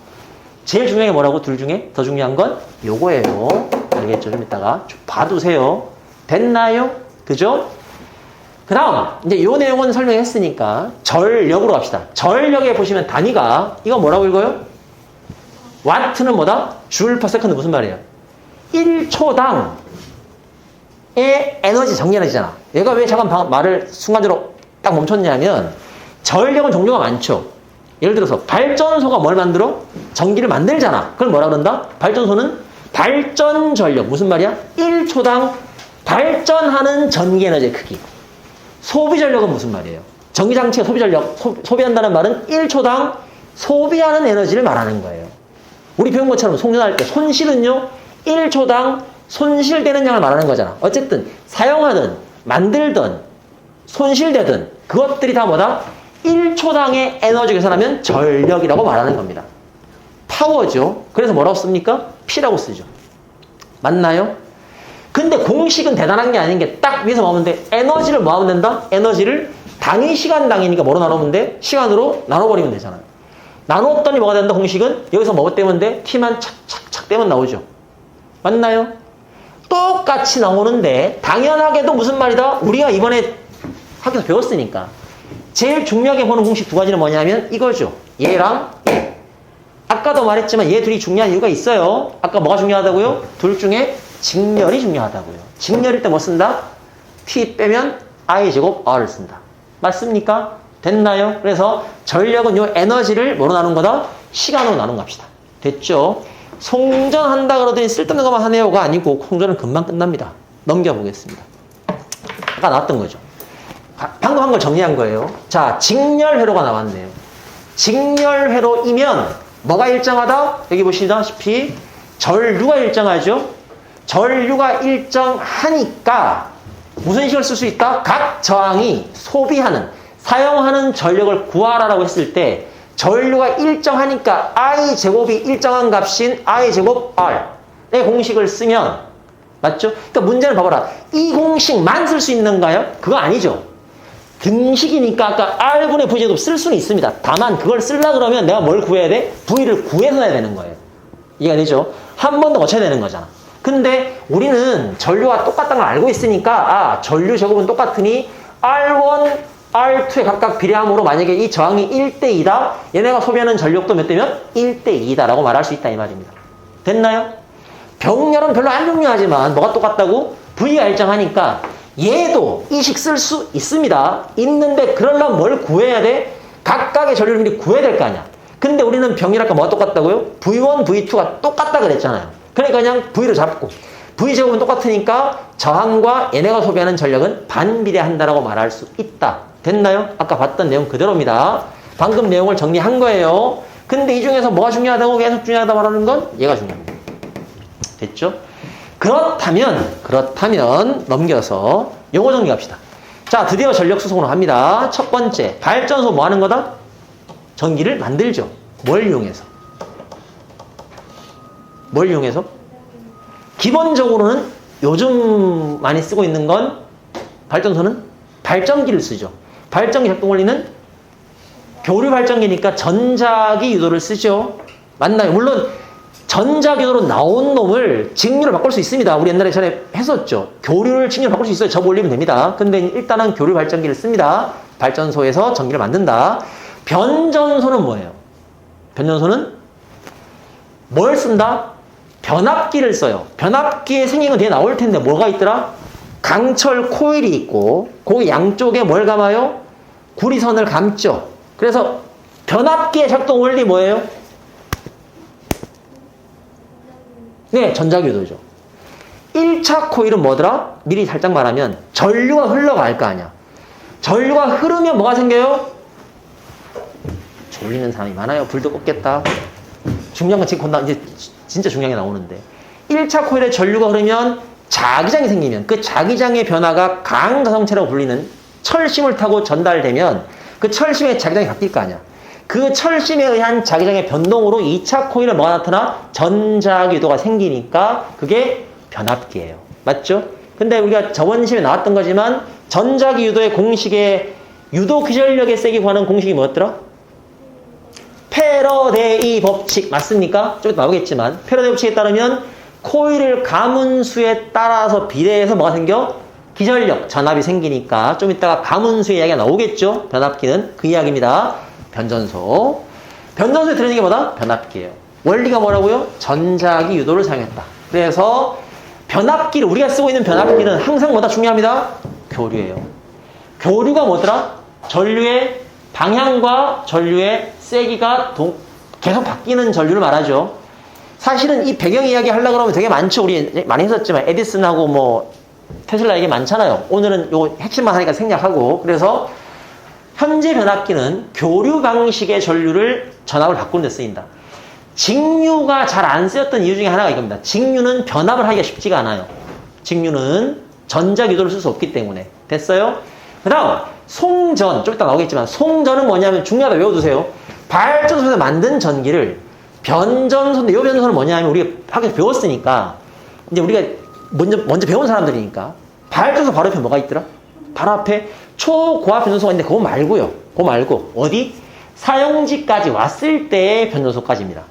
제일 중요한 게 뭐라고? 둘 중에 더 중요한 건 요거예요. 알겠죠? 좀 이따가 좀 봐두세요. 됐나요? 그죠? 그 다음 이제 요 내용은 설명했으니까 전력으로 갑시다. 전력에 보시면 단위가 이거 뭐라고 읽어요? 와트는 뭐다? 줄 퍼 세컨드. 무슨 말이에요? 1초당의 에너지 정리 에너지잖아. 얘가 왜 잠깐 말을 순간적으로 딱 멈췄냐면 전력은 종류가 많죠. 예를 들어서 발전소가 뭘 만들어? 전기를 만들잖아. 그걸 뭐라 그런다? 발전소는 발전 전력. 무슨 말이야? 1초당 발전하는 전기 에너지의 크기. 소비 전력은 무슨 말이에요? 전기장치가 소비 전력, 소비한다는 말은 1초당 소비하는 에너지를 말하는 거예요. 우리 배운 것처럼 송전할 때 손실은요, 1초당 손실되는 양을 말하는 거잖아. 어쨌든 사용하든 만들든 손실되든 그것들이 다 뭐다? 1초당의 에너지 계산하면 전력이라고 말하는 겁니다. 파워죠. 그래서 뭐라고 씁니까? P라고 쓰죠. 맞나요? 근데 공식은 대단한 게 아닌 게 딱 위에서 나오면 돼. 에너지를 뭐 하면 된다? 에너지를 단위 시간당이니까 뭐로 나누면 돼? 시간으로 나눠버리면 되잖아요. 나눴더니 뭐가 된다? 공식은 여기서 뭐 때문에 돼? t만 착착착 떼면 나오죠. 맞나요? 똑같이 나오는데 당연하게도 무슨 말이다? 우리가 이번에 학교에서 배웠으니까 제일 중요하게 보는 공식 두 가지는 뭐냐면 이거죠. 얘랑 얘. 아까도 말했지만 얘 둘이 중요한 이유가 있어요. 아까 뭐가 중요하다고요? 둘 중에 직렬이 중요하다고요. 직렬일 때 뭐 쓴다? t 빼면 i제곱 r을 쓴다. 맞습니까? 됐나요? 그래서 전력은 요 에너지를 뭐로 나눈 거다? 시간으로 나눈 겁시다. 됐죠? 송전한다 그러더니 쓸데없는 것만 하네요가 아니고 송전은 금방 끝납니다. 넘겨보겠습니다. 아까 나왔던 거죠. 방금 한 걸 정리한 거예요. 자, 직렬회로가 나왔네요. 직렬회로이면 뭐가 일정하다? 여기 보시다시피 전류가 일정하죠. 전류가 일정하니까 무슨 식을 쓸 수 있다? 각 저항이 소비하는, 사용하는 전력을 구하라라고 했을 때 전류가 일정하니까 I제곱이 일정한 값인 I제곱 R의 공식을 쓰면 맞죠? 그러니까 문제는 봐봐라. 이 공식만 쓸 수 있는가요? 그거 아니죠. 등식이니까 아까 R분의 V제곱 쓸 수는 있습니다. 다만 그걸 쓰려고 그러면 내가 뭘 구해야 돼? V를 구해서 해야 되는 거예요. 이해가 되죠? 한 번 더 거쳐야 되는 거잖아. 근데 우리는 전류가 똑같다는 걸 알고 있으니까 전류 제곱은 똑같으니 R1, R2에 각각 비례함으로 만약에 이 저항이 1대2다. 얘네가 소비하는 전력도 몇 대면? 1대2다 라고 말할 수 있다 이 말입니다. 됐나요? 병렬은 별로 안 중요하지만 뭐가 똑같다고? V가 일정하니까 얘도 이 식 쓸 수 있습니다. 있는데 그러려면 뭘 구해야 돼? 각각의 전류를 미리 구해야 될 거 아니야. 근데 우리는 병렬 뭐가 똑같다고요? V1, V2가 똑같다 그랬잖아요. 그러니까 그냥 V를 잡고 V제곱은 똑같으니까 저항과 얘네가 소비하는 전력은 반비례한다라고 말할 수 있다. 됐나요? 아까 봤던 내용 그대로입니다. 방금 내용을 정리한 거예요. 근데 이 중에서 뭐가 중요하다고 계속 중요하다 말하는 건 얘가 중요합니다. 됐죠? 그렇다면 넘겨서 요거 정리합시다. 자, 드디어 전력 수송으로 합니다. 첫 번째, 발전소 뭐 하는 거다? 전기를 만들죠. 뭘 이용해서? 뭘 이용해서? 기본적으로는 요즘 많이 쓰고 있는 건 발전소는 발전기를 쓰죠. 발전기 작동 원리는 교류 발전기니까 전자기 유도를 쓰죠. 맞나요? 물론 전자기 유도로 나온 놈을 직류를 바꿀 수 있습니다. 우리 옛날에 전에 했었죠. 교류를 직류를 바꿀 수 있어요. 접 올리면 됩니다. 근데 일단은 교류 발전기를 씁니다. 발전소에서 전기를 만든다. 변전소는 뭐예요? 변전소는 뭘 쓴다? 변압기를 써요. 변압기의 생긴 건 뒤에 나올 텐데 뭐가 있더라? 강철 코일이 있고 거기 양쪽에 뭘 감아요? 구리선을 감죠. 그래서 변압기의 작동 원리 뭐예요? 네, 전자기유도죠. 1차 코일은 뭐더라? 미리 살짝 말하면 전류가 흘러갈 거 아니야. 전류가 흐르면 뭐가 생겨요? 졸리는 사람이 많아요. 불도 껐겠다. 중요한 건 지금 이제 진짜 중요한 게 나오는데 1차 코일에 전류가 흐르면 자기장이 생기면 그 자기장의 변화가 강가성체라고 불리는 철심을 타고 전달되면 그 철심의 자기장이 바뀔 거 아니야. 그 철심에 의한 자기장의 변동으로 2차 코일에 뭐가 나타나? 전자기유도가 생기니까 그게 변압기예요. 맞죠? 근데 우리가 저번 시험에 나왔던 거지만 전자기유도의 공식의 유도 기전력의 세기 구하는 공식이 뭐였더라? 패러데이 법칙 맞습니까? 좀 이따 나오겠지만 패러데이 법칙에 따르면 코일을 감은 수에 따라서 비례해서 뭐가 생겨? 기전력, 전압이 생기니까 좀 이따가 감은 수의 이야기가 나오겠죠? 변압기는 그 이야기입니다. 변전소에 들어있는 게 뭐다? 변압기예요. 원리가 뭐라고요? 전자기 유도를 사용했다. 그래서 변압기를 우리가 쓰고 있는 변압기는 항상 뭐다 중요합니다. 교류예요. 교류가 뭐더라? 전류의 방향과 전류의 세기가 계속 바뀌는 전류를 말하죠. 사실은 이 배경 이야기 하려고 그러면 되게 많죠. 우리 많이 했었지만 에디슨하고 뭐 테슬라 얘기 많잖아요. 오늘은 요 핵심만 하니까 생략하고 그래서 현재 변압기는 교류 방식의 전류를 전압을 바꾸는 데 쓰인다. 직류가 잘 안 쓰였던 이유 중에 하나가 이겁니다. 직류는 변압을 하기가 쉽지가 않아요. 직류는 전자기도를 쓸 수 없기 때문에. 됐어요? 그 다음 송전, 좀 이따 나오겠지만 송전은 뭐냐면 중요하다 외워두세요. 발전소에서 만든 전기를 변전소인데 이 변전소는 뭐냐면 우리가 학교에서 배웠으니까 이제 우리가 먼저 배운 사람들이니까 발전소 바로 옆에 뭐가 있더라? 바로 앞에 초고압 변전소가 있는데 그거 말고요. 그거 말고 어디? 사용지까지 왔을 때의 변전소까지입니다.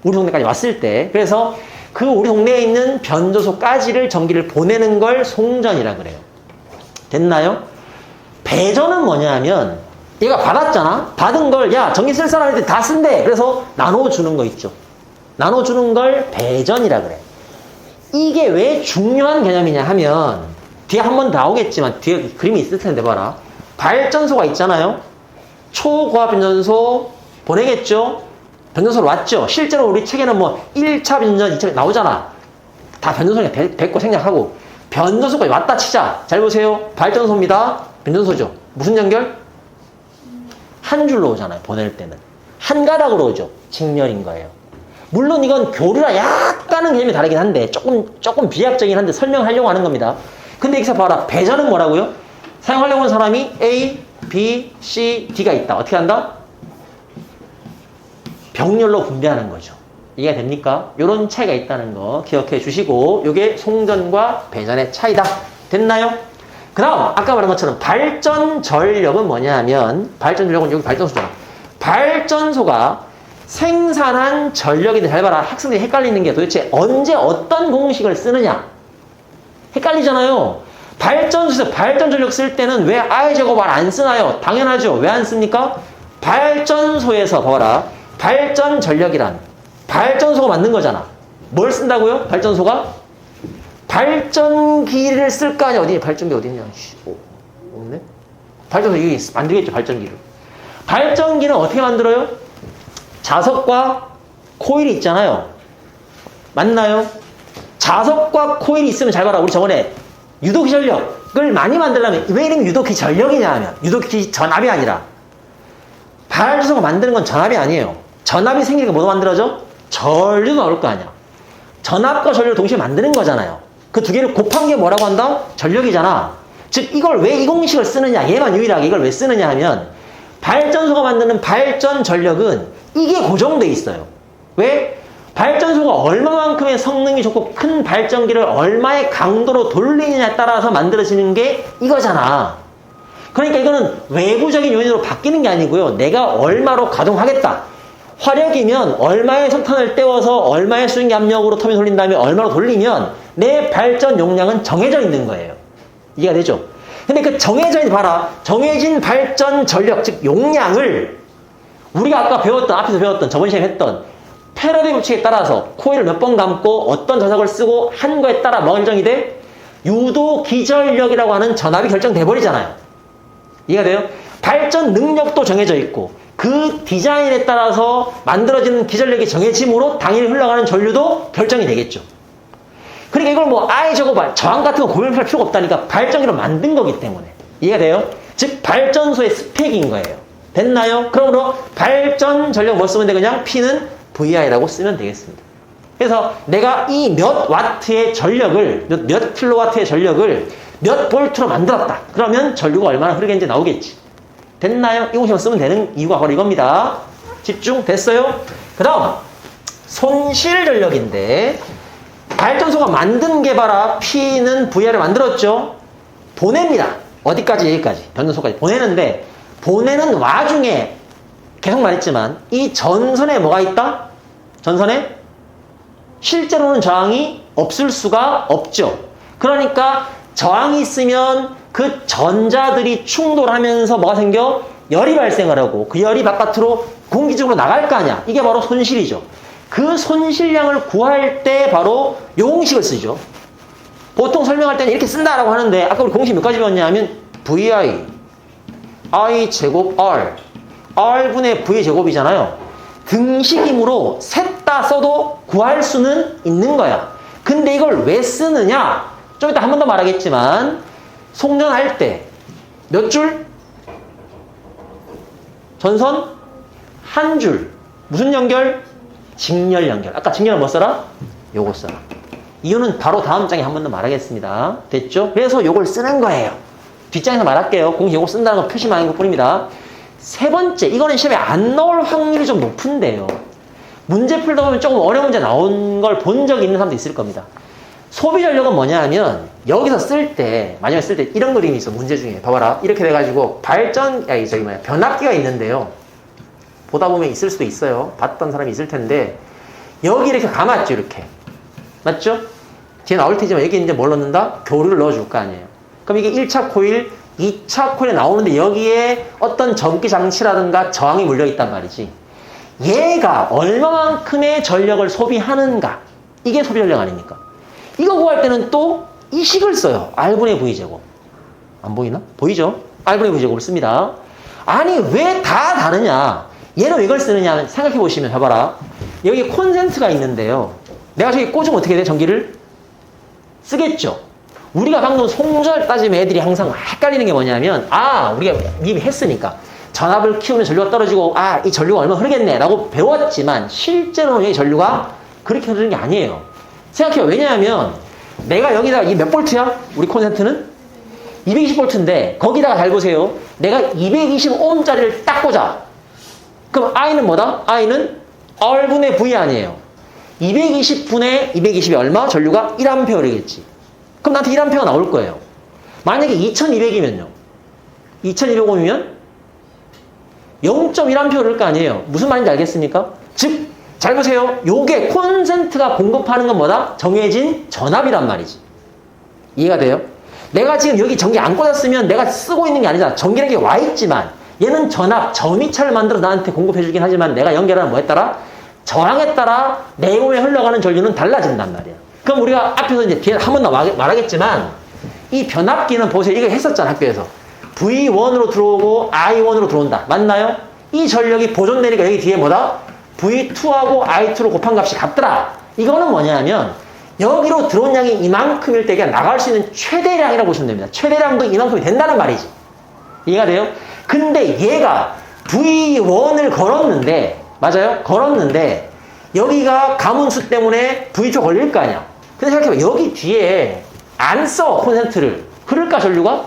우리 동네까지 왔을 때. 그래서 그 우리 동네에 있는 변전소까지를 전기를 보내는 걸 송전이라 그래요. 됐나요? 배전은 뭐냐 하면 얘가 받았잖아. 받은 걸 야 전기 쓸 사람한테 다 쓴대. 그래서 나눠주는 거 있죠. 나눠주는 걸 배전이라 그래. 이게 왜 중요한 개념이냐 하면 뒤에 한 번 나오겠지만 뒤에 그림이 있을 텐데 봐라. 발전소가 있잖아요. 초고압 변전소 보내겠죠. 변전소로 왔죠. 실제로 우리 책에는 뭐 1차 변전, 2차 나오잖아. 다 변전소에 됐고 생략하고 변전소까지 왔다 치자. 잘 보세요. 발전소입니다. 변전소죠. 무슨 연결? 한 줄로 오잖아요. 보낼 때는. 한 가닥으로 오죠. 직렬인 거예요. 물론 이건 교류랑 약간은 개념이 다르긴 한데 조금 비약적이긴 한데 설명하려고 하는 겁니다. 근데 여기서 봐라. 배전은 뭐라고요? 사용하려고 하는 사람이 A, B, C, D가 있다. 어떻게 한다? 병렬로 분배하는 거죠. 이해가 됩니까? 이런 차이가 있다는 거 기억해 주시고 이게 송전과 배전의 차이다. 됐나요? 그 다음 아까 말한 것처럼 발전 전력은 뭐냐 하면 발전 전력은 여기 발전소잖아. 발전소가 생산한 전력인데 잘 봐라. 학생들이 헷갈리는 게 도대체 언제 어떤 공식을 쓰느냐 헷갈리잖아요. 발전소에서 발전 전력 쓸 때는 왜 I 제곱 R 안 쓰나요? 당연하죠. 왜 안 씁니까? 발전소에서 봐라. 발전 전력이란 발전소가 만든 거잖아. 뭘 쓴다고요? 발전소가? 발전기를 쓸 거 아니야. 어디 발전기 어디 있냐? 없네. 발전소 여기 만들겠죠. 발전기를. 발전기는 어떻게 만들어요? 자석과 코일이 있잖아요. 맞나요? 자석과 코일이 있으면 잘 봐라. 우리 저번에 유도기 전력을 많이 만들려면 왜 이름이 유도기 전력이냐 하면 유도기 전압이 아니라 발전소가 만드는 건 전압이 아니에요. 전압이 생기니까 뭐가 만들어져? 전류가 나올 거 아니야. 전압과 전류를 동시에 만드는 거잖아요. 그 두 개를 곱한 게 뭐라고 한다? 전력이잖아. 즉 이걸 왜 이 공식을 쓰느냐, 얘만 유일하게 이걸 왜 쓰느냐 하면 발전소가 만드는 발전 전력은 이게 고정돼 있어요. 왜? 발전소가 얼마만큼의 성능이 좋고 큰 발전기를 얼마의 강도로 돌리느냐에 따라서 만들어지는 게 이거잖아. 그러니까 이거는 외부적인 요인으로 바뀌는 게 아니고요. 내가 얼마로 가동하겠다. 화력이면 얼마의 석탄을 떼워서 얼마의 수증기 압력으로 터빈 돌린 다음에 얼마로 돌리면 내 발전 용량은 정해져 있는 거예요. 이해가 되죠? 근데 그 정해져 있는 봐라. 정해진 발전 전력, 즉 용량을 우리가 아까 배웠던, 앞에서 배웠던, 저번 시간에 했던 패러디 법칙에 따라서 코일을 몇 번 감고 어떤 자석을 쓰고 한 거에 따라 뭐가 결정이 돼? 유도 기전력이라고 하는 전압이 결정돼 버리잖아요. 이해가 돼요? 발전 능력도 정해져 있고 그 디자인에 따라서 만들어지는 기전력이 정해짐으로 당연히 흘러가는 전류도 결정이 되겠죠. 그러니까 이걸 뭐 I 제곱 R 저항 같은 거 고민할 필요가 없다니까. 발전기로 만든 거기 때문에. 이해가 돼요? 즉 발전소의 스펙인 거예요. 됐나요? 그러므로 발전 전력 뭐 쓰면 돼? 그냥 P는 VI라고 쓰면 되겠습니다. 그래서 내가 이 몇 와트의 전력을 몇 킬로와트의 전력을 몇 볼트로 만들었다. 그러면 전류가 얼마나 흐르겠는지 나오겠지. 됐나요? 이 공식만 쓰면 되는 이유가 바로 이겁니다. 집중 됐어요? 그 다음 손실 전력인데 발전소가 만든 게 봐라. P는 VI를 만들었죠. 보냅니다. 어디까지? 여기까지. 변전소까지 보내는데 보내는 와중에 계속 말했지만 이 전선에 뭐가 있다? 전선에 실제로는 저항이 없을 수가 없죠. 그러니까 저항이 있으면 그 전자들이 충돌하면서 뭐가 생겨? 열이 발생을 하고 그 열이 바깥으로 공기적으로 나갈 거 아니야. 이게 바로 손실이죠. 그 손실량을 구할 때 바로 요 공식을 쓰죠. 보통 설명할 때는 이렇게 쓴다라고 하는데 아까 우리 공식 몇 가지 배웠냐 하면 VI I 제곱 R R분의 V 제곱이잖아요. 등식이므로 셋 다 써도 구할 수는 있는 거야. 근데 이걸 왜 쓰느냐? 좀 이따 한 번 더 말하겠지만 송전할 때 몇 줄? 전선 한 줄. 무슨 연결? 직렬 연결. 아까 직렬은 뭐 써라? 요거 써라. 이유는 바로 다음 장에 한 번 더 말하겠습니다. 됐죠? 그래서 요걸 쓰는 거예요. 뒷장에서 말할게요. 공식 요거 쓴다는 거 표시만 하는 것 뿐입니다. 세 번째, 이거는 시험에 안 나올 확률이 좀 높은데요. 문제 풀다 보면 조금 어려운 문제 나온 걸 본 적이 있는 사람도 있을 겁니다. 소비 전력은 뭐냐 하면 여기서 쓸 때, 마지막에 쓸 때 이런 그림이 있어. 문제 중에. 봐봐라. 이렇게 돼가지고 변압기가 있는데요. 보다 보면 있을 수도 있어요. 봤던 사람이 있을 텐데 여기 이렇게 감았죠. 이렇게. 맞죠? 뒤에 나올 테지만 여기 이제 뭘 넣는다? 교류를 넣어줄 거 아니에요. 그럼 이게 1차 코일, 2차 코일에 나오는데 여기에 어떤 전기 장치라든가 저항이 물려 있단 말이지. 얘가 얼마만큼의 전력을 소비하는가. 이게 소비 전력 아닙니까? 이거 구할 때는 또 이 식을 써요. R분의 V제곱. 안 보이나? 보이죠? R분의 V제곱을 씁니다. 아니 왜 다 다르냐? 얘는 왜 이걸 쓰느냐 생각해 보시면 봐봐라. 여기 콘센트가 있는데요. 내가 저기 꽂으면 어떻게 돼? 전기를 쓰겠죠. 우리가 방금 송전을 따지면 애들이 항상 헷갈리는 게 뭐냐면 우리가 이미 했으니까 전압을 키우면 전류가 떨어지고 이 전류가 얼마 흐르겠네 라고 배웠지만 실제로는 여기 전류가 그렇게 흐르는 게 아니에요. 생각해요. 왜냐하면 내가 여기다가 이 몇 볼트야? 우리 콘센트는? 220볼트인데 거기다가 잘 보세요. 내가 225ohm짜리를 딱 꽂아. 그럼 I는 뭐다? I는 R분의 V 아니에요. 220분의 220이 얼마? 전류가 1A이겠지. 그럼 나한테 1A가 나올 거예요. 만약에 2200이면요. 2200ohm이면 0.1A 흐를 거 아니에요. 무슨 말인지 알겠습니까? 즉, 잘 보세요. 요게 콘센트가 공급하는 건 뭐다? 정해진 전압이란 말이지. 이해가 돼요? 내가 지금 여기 전기 안 꽂았으면 내가 쓰고 있는 게 아니잖아. 전기라는 게 와 있지만 얘는 전압, 전위차를 만들어 나한테 공급해주긴 하지만 내가 연결하는 뭐에 따라? 저항에 따라 내 몸에 흘러가는 전류는 달라진단 말이야. 그럼 우리가 앞에서 이제 뒤에 한 번 더 말하겠지만 이 변압기는 보세요. 이거 했었잖아, 학교에서. V1으로 들어오고 I1으로 들어온다. 맞나요? 이 전력이 보존되니까 여기 뒤에 뭐다? V2하고 I2로 곱한 값이 같더라. 이거는 뭐냐면 여기로 들어온 양이 이만큼일 때 그냥 나갈 수 있는 최대량이라고 보시면 됩니다. 최대량도 이만큼이 된다는 말이지. 이해가 돼요? 근데 얘가 V1을 걸었는데 맞아요? 걸었는데 여기가 가문수 때문에 V2 걸릴 거 아니야. 근데 생각해봐. 여기 뒤에 안 써 콘센트를. 흐를까 전류가?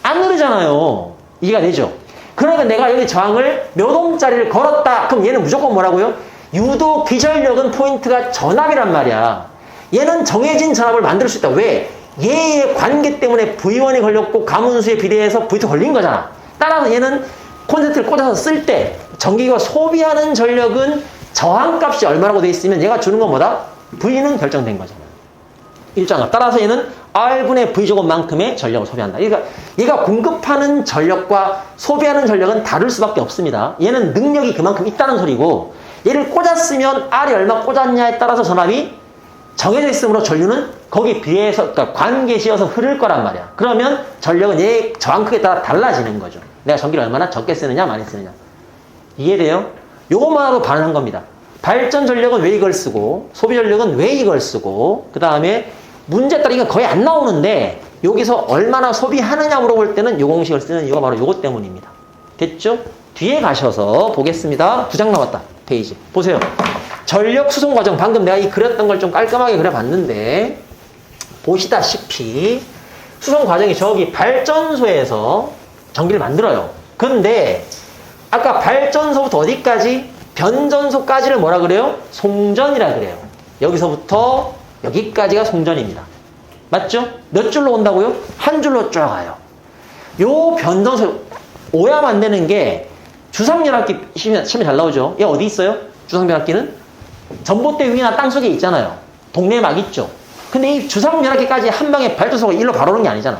안 흐르잖아요. 이해가 되죠? 그러니까 내가 여기 저항을 몇 옴짜리를 걸었다. 그럼 얘는 무조건 뭐라고요? 유도 기전력은 포인트가 전압이란 말이야. 얘는 정해진 전압을 만들 수 있다. 왜? 얘의 관계 때문에 V1이 걸렸고 가문수에 비례해서 V2 걸린 거잖아. 따라서 얘는 콘센트를 꽂아서 쓸 때 전기가 소비하는 전력은 저항값이 얼마라고 돼 있으면 얘가 주는 건 뭐다? V는 결정된 거잖아. 일정합. 따라서 얘는 R분의 V제곱만큼의 전력을 소비한다. 그러니까 얘가 공급하는 전력과 소비하는 전력은 다를 수밖에 없습니다. 얘는 능력이 그만큼 있다는 소리고 얘를 꽂았으면 R이 얼마 꽂았냐에 따라서 전압이 정해져 있으므로 전류는 거기에 비해서 그러니까 관계시어서 흐를 거란 말이야. 그러면 전력은 얘의 저항크기에 따라 달라지는 거죠. 내가 전기를 얼마나 적게 쓰느냐 많이 쓰느냐. 이해돼요? 요것만으로 반응한 겁니다. 발전 전력은 왜 이걸 쓰고 소비 전력은 왜 이걸 쓰고 그 다음에 문제 따라 이거 거의 안 나오는데 여기서 얼마나 소비하느냐 물어볼 때는 요 공식을 쓰는 이유가 바로 요것 때문입니다. 됐죠? 뒤에 가셔서 보겠습니다. 9장 남았다. 페이지. 보세요. 전력 수송 과정. 방금 내가 이 그렸던 걸 좀 깔끔하게 그려봤는데 보시다시피 수송 과정이 저기 발전소에서 전기를 만들어요. 근데 아까 발전소부터 어디까지? 변전소까지를 뭐라 그래요? 송전이라 그래요. 여기서부터 여기까지가 송전입니다. 맞죠? 몇 줄로 온다고요? 한 줄로 쭉 가요. 요 변전소 오해하면 안 되는 게 주상변압기 시험에 잘 나오죠? 얘 어디 있어요? 주상변압기는? 전봇대 위나 땅속에 있잖아요. 동네에 막 있죠. 근데 이 주상변압기까지 한 방에 발전소가 일로 바로 오는 게 아니잖아.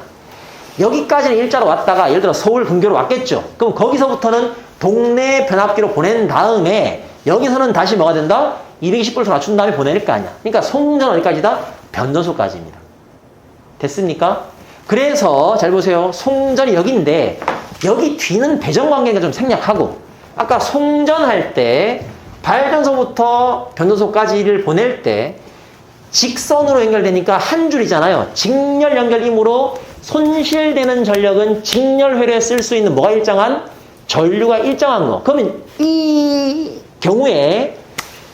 여기까지는 일자로 왔다가 예를 들어 서울 근교로 왔겠죠. 그럼 거기서부터는 동네 변압기로 보낸 다음에 여기서는 다시 뭐가 된다? 220볼트 맞춘 다음에 보낼 거 아니야. 그러니까 송전 어디까지다? 변전소까지입니다. 됐습니까? 그래서 잘 보세요. 송전이 여기인데 여기 뒤는 배전관계가 좀 생략하고 아까 송전할 때 발전소부터 변전소까지를 보낼 때 직선으로 연결되니까 한 줄이잖아요. 직렬 연결이므로 손실되는 전력은 직렬회로에 쓸 수 있는 뭐가 일정한? 전류가 일정한 거. 그러면 이 경우에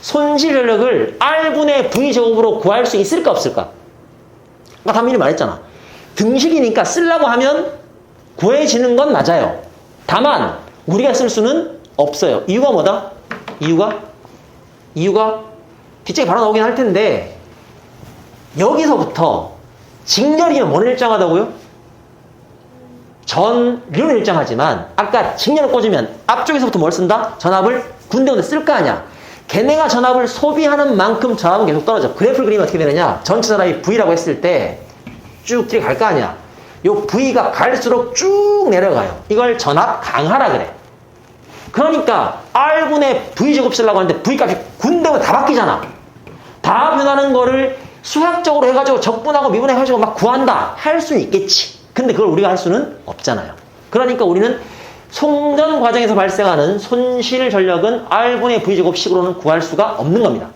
손실 전력을 R분의 V제곱으로 구할 수 있을까 없을까? 아까 단민이 말했잖아. 등식이니까 쓰려고 하면 구해지는 건 맞아요. 다만 우리가 쓸 수는 없어요. 이유가 뭐다? 이유가 뒷쪽에 바로 나오긴 할 텐데 여기서부터 직렬이면 뭐는 일정하다고요? 전류는 일정하지만 아까 직렬을 꽂으면 앞쪽에서부터 뭘 쓴다? 전압을 군데군데 쓸 거 아니야. 걔네가 전압을 소비하는 만큼 저압은 계속 떨어져. 그래프를 그리면 어떻게 되느냐? 전체 전압이 V라고 했을 때 쭉 길게 갈 거 아니야. 요 V가 갈수록 쭉 내려가요. 이걸 전압 강하라 그래. 그러니까 R분의 V제곱 쓰려고 하는데 V값이 군데군데 다 바뀌잖아. 다 변하는 거를 수학적으로 해가지고 적분하고 미분해가지고 막 구한다. 할 수는 있겠지. 근데 그걸 우리가 할 수는 없잖아요. 그러니까 우리는 송전 과정에서 발생하는 손실 전력은 R분의 V제곱식으로는 구할 수가 없는 겁니다.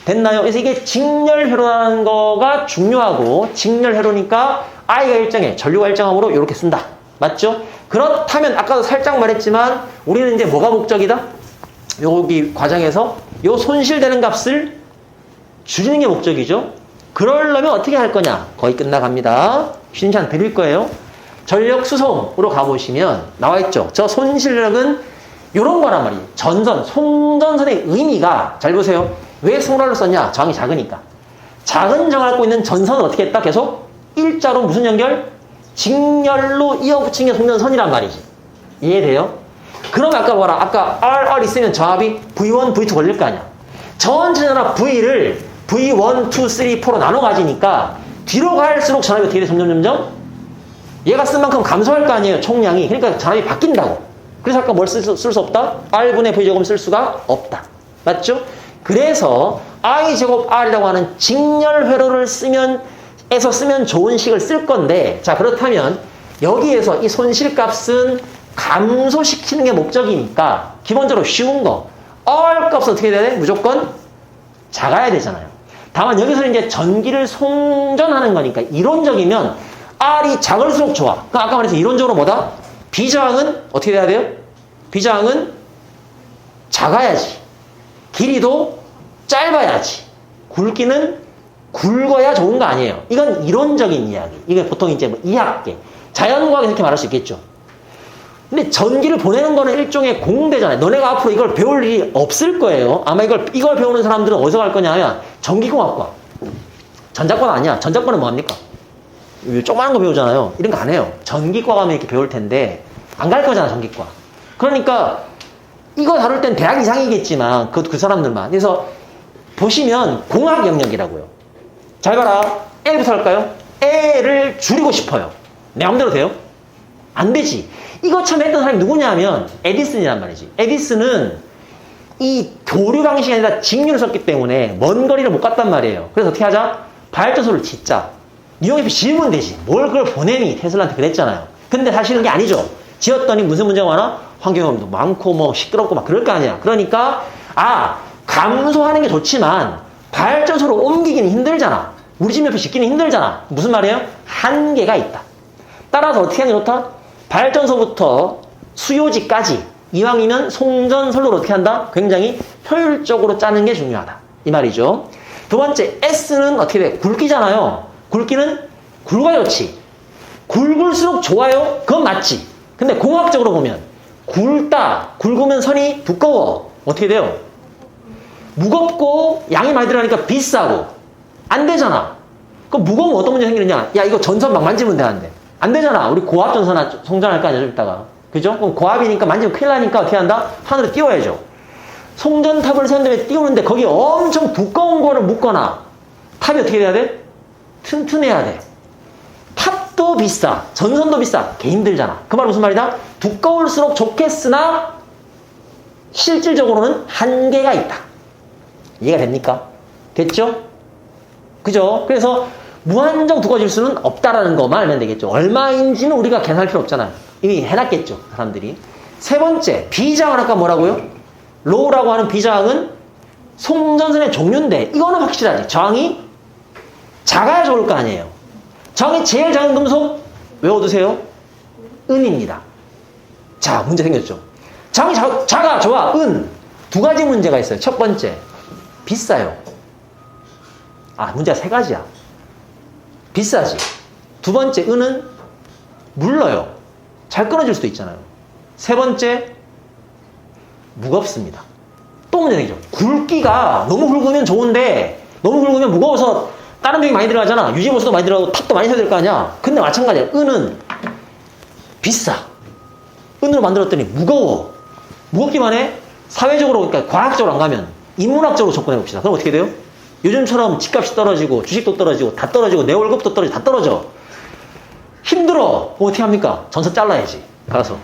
됐나요? 그래서 이게 직렬회로라는 거가 중요하고 직렬회로니까 I가 일정해, 전류가 일정함으로 이렇게 쓴다. 맞죠? 그렇다면 아까도 살짝 말했지만 우리는 이제 뭐가 목적이다? 여기 과정에서 요 손실되는 값을 줄이는 게 목적이죠. 그러려면 어떻게 할 거냐? 거의 끝나갑니다. 쉬는 시간 드릴 거예요. 전력 수송으로 가보시면 나와있죠. 저 손실력은 이런 거란 말이에요. 전선, 송전선의 의미가 잘 보세요. 왜 스몰R로 썼냐? 저항이 작으니까. 작은 저항을 갖고 있는 전선은 어떻게 했다? 계속 일자로 무슨 연결? 직렬로 이어붙인 게 송전선이란 말이지. 이해돼요? 그럼 아까 뭐라? 아까 RR 있으면 저압이 V1, V2 걸릴 거 아니야. 전체 전압 V를 V1, 2, 3, 4로 나눠 가지니까 뒤로 갈수록 전압이 어떻게 돼? 점점 얘가 쓴 만큼 감소할 거 아니에요. 총량이. 그러니까 전압이 바뀐다고. 그래서 아까 뭘 쓸 수 없다? R분의 V제곱을 쓸 수가 없다. 맞죠? 그래서 I제곱 R이라고 하는 직렬회로를 쓰면 좋은 식을 쓸 건데, 자, 그렇다면 여기에서 이 손실값은 감소시키는 게 목적이니까 기본적으로 쉬운 거 R 값은 어떻게 돼야 돼? 무조건 작아야 되잖아요. 다만 여기서는 이제 전기를 송전하는 거니까 이론적이면 R이 작을수록 좋아. 그러니까 아까 말해서 이론적으로 뭐다? 비저항은 어떻게 돼야 돼요? 비저항은 작아야지. 길이도 짧아야지. 굵기는 굵어야 좋은 거 아니에요. 이건 이론적인 이야기. 이게 보통 이제 뭐 이학계, 자연과학에서 이렇게 말할 수 있겠죠. 근데 전기를 보내는 거는 일종의 공대잖아요. 너네가 앞으로 이걸 배울 일이 없을 거예요. 아마 이걸 배우는 사람들은 어디서 갈 거냐 하면 전기공학과. 전자과는 아니야. 전자과는 뭐합니까? 조그마한 거 배우잖아요. 이런 거 안 해요. 전기과 가면 이렇게 배울 텐데 안 갈 거잖아, 전기과. 그러니까 이거 다룰 땐 대학 이상이겠지만 그 사람들만. 그래서 보시면 공학 영역이라고요. 잘 봐라. L부터 할까요? L을 줄이고 싶어요. 내 마음대로 돼요? 안 되지. 이거 처음 했던 사람이 누구냐면 에디슨이란 말이지. 에디슨은 이 교류 방식이 아니라 직류를 썼기 때문에 먼 거리를 못 갔단 말이에요. 그래서 어떻게 하자? 발전소를 짓자. 뉴욕에 지으면 되지. 뭘 그걸 보내니? 테슬라한테 그랬잖아요. 근데 사실 그게 아니죠. 지었더니 무슨 문제가 많아? 환경오염도 많고 뭐 시끄럽고 막 그럴 거 아니야. 그러니까 감소하는 게 좋지만 발전소로 옮기기는 힘들잖아. 우리 집 옆에 짓기는 힘들잖아. 무슨 말이에요? 한계가 있다. 따라서 어떻게 하는 게 좋다? 발전소부터 수요지까지 이왕이면 송전선로를 어떻게 한다? 굉장히 효율적으로 짜는 게 중요하다. 이 말이죠. 두 번째, S는 어떻게 돼? 굵기잖아요. 굵기는 굵어야 좋지. 굵을수록 좋아요? 그건 맞지. 근데 공학적으로 보면 굵으면 선이 두꺼워. 어떻게 돼요? 무겁고 양이 많이 들어가니까 비싸고 안 되잖아. 그럼 무거우면 어떤 문제 생기느냐? 야, 이거 전선 막 만지면 되는데 안 되잖아. 우리 고압 전선 송전할 거 아니야, 좀 이따가. 그죠? 그럼 고압이니까 만지면 큰일 나니까 어떻게 한다? 하늘에 띄워야죠. 송전탑을 세운다음에 띄우는데 거기 엄청 두꺼운 거를 묶거나 탑이 어떻게 돼야 돼? 튼튼해야 돼. 탑도 비싸. 전선도 비싸. 개 힘들잖아. 그 말 무슨 말이다? 두꺼울수록 좋겠으나 실질적으로는 한계가 있다. 이해가 됩니까? 됐죠? 그죠? 그래서 무한정 두꺼워질 수는 없다라는 것만 알면 되겠죠. 얼마인지는 우리가 계산할 필요 없잖아요. 이미 해놨겠죠, 사람들이. 세 번째, 비저항은 아까 뭐라고요? 로우라고 하는 비저항은 송전선의 종류인데 이거는 확실하지. 저항이 작아야 좋을 거 아니에요. 저항이 제일 작은 금속 외워두세요. 은입니다. 자, 문제 생겼죠. 저항이 작아, 좋아, 은. 두 가지 문제가 있어요. 첫 번째, 비싸요. 문제가 세 가지야. 비싸지. 두 번째, 은은 물러요. 잘 끊어질 수도 있잖아요. 세 번째, 무겁습니다. 또 문제 생기죠. 굵기가 너무 굵으면 좋은데 너무 굵으면 무거워서 다른 비용이 많이 들어가잖아. 유지보수도 많이 들어가고 탑도 많이 써야 될 거 아니야. 근데 마찬가지야. 은은 비싸. 은으로 만들었더니 무거워. 무겁기만 해. 사회적으로, 그러니까 과학적으로 안 가면 인문학적으로 접근해 봅시다. 그럼 어떻게 돼요? 요즘처럼 집값이 떨어지고 주식도 떨어지고 다 떨어지고 내 월급도 떨어지고 다 떨어져. 힘들어. 뭐 어떻게 합니까? 전선 잘라야지. 가서.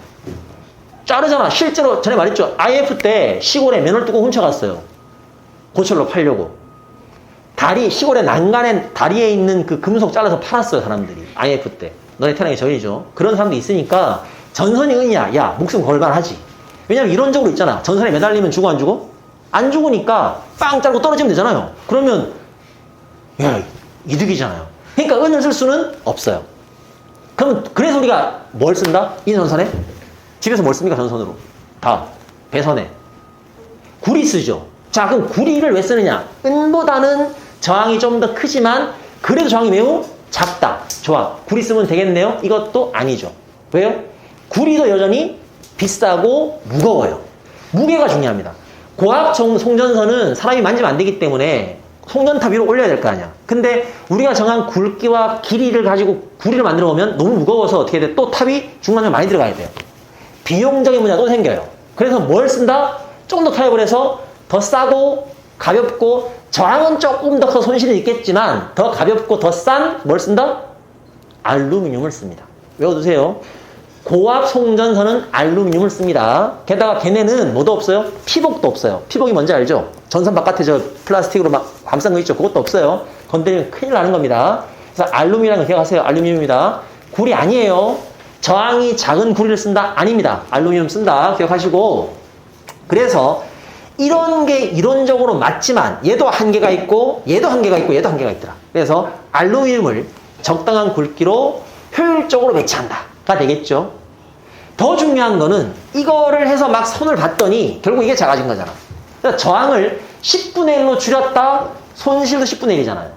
자르잖아. 실제로 전에 말했죠. IF 때 시골에 면을 뚜껑 훔쳐갔어요. 고철로 팔려고. 시골에 난간에 다리에 있는 그 금속 잘라서 팔았어요, 사람들이. IF 때. 너네 태어나기 전이죠. 그런 사람도 있으니까 전선이 은이야. 야, 목숨 걸만하지. 왜냐면 이론적으로 있잖아. 전선에 매달리면 죽어, 안 죽어? 안 죽으니까 빵 자르고 떨어지면 되잖아요. 그러면, 야, 이득이잖아요. 그러니까 은을 쓸 수는 없어요. 그래서 우리가 뭘 쓴다? 이 전선에? 집에서 뭘 씁니까, 전선으로? 다. 배선에. 구리 쓰죠. 자, 그럼 구리를 왜 쓰느냐? 은보다는 저항이 좀 더 크지만, 그래도 저항이 매우 작다. 좋아. 구리 쓰면 되겠네요? 이것도 아니죠. 왜요? 구리도 여전히 비싸고 무거워요. 무게가 중요합니다. 고압 송전선은 사람이 만지면 안 되기 때문에 송전탑 위로 올려야 될 거 아니야. 근데 우리가 정한 굵기와 길이를 가지고 구리를 만들어 보면 너무 무거워서 어떻게 돼? 또 탑이 중간에 많이 들어가야 돼요. 비용적인 문제가 또 생겨요. 그래서 뭘 쓴다? 조금 더 타협을 해서 더 싸고 가볍고 저항은 조금 더 손실이 있겠지만 더 가볍고 더 싼 뭘 쓴다? 알루미늄을 씁니다. 외워두세요. 고압 송전선은 알루미늄을 씁니다. 게다가 걔네는 뭐도 없어요? 피복도 없어요. 피복이 뭔지 알죠? 전선 바깥에 저 플라스틱으로 막 감싼 거 있죠? 그것도 없어요. 건드리면 큰일 나는 겁니다. 그래서 알루미늄이라는 거 기억하세요. 알루미늄입니다. 구리 아니에요. 저항이 작은 구리를 쓴다? 아닙니다. 알루미늄 쓴다. 기억하시고. 그래서 이런 게 이론적으로 맞지만 얘도 한계가 있고 얘도 한계가 있고 얘도 한계가 있더라. 그래서 알루미늄을 적당한 굵기로 효율적으로 배치한다가 되겠죠. 더 중요한 거는 이거를 해서 막 손을 봤더니 결국 이게 작아진 거잖아. 그러니까 저항을 10분의 1로 줄였다. 손실도 10분의 1이잖아요.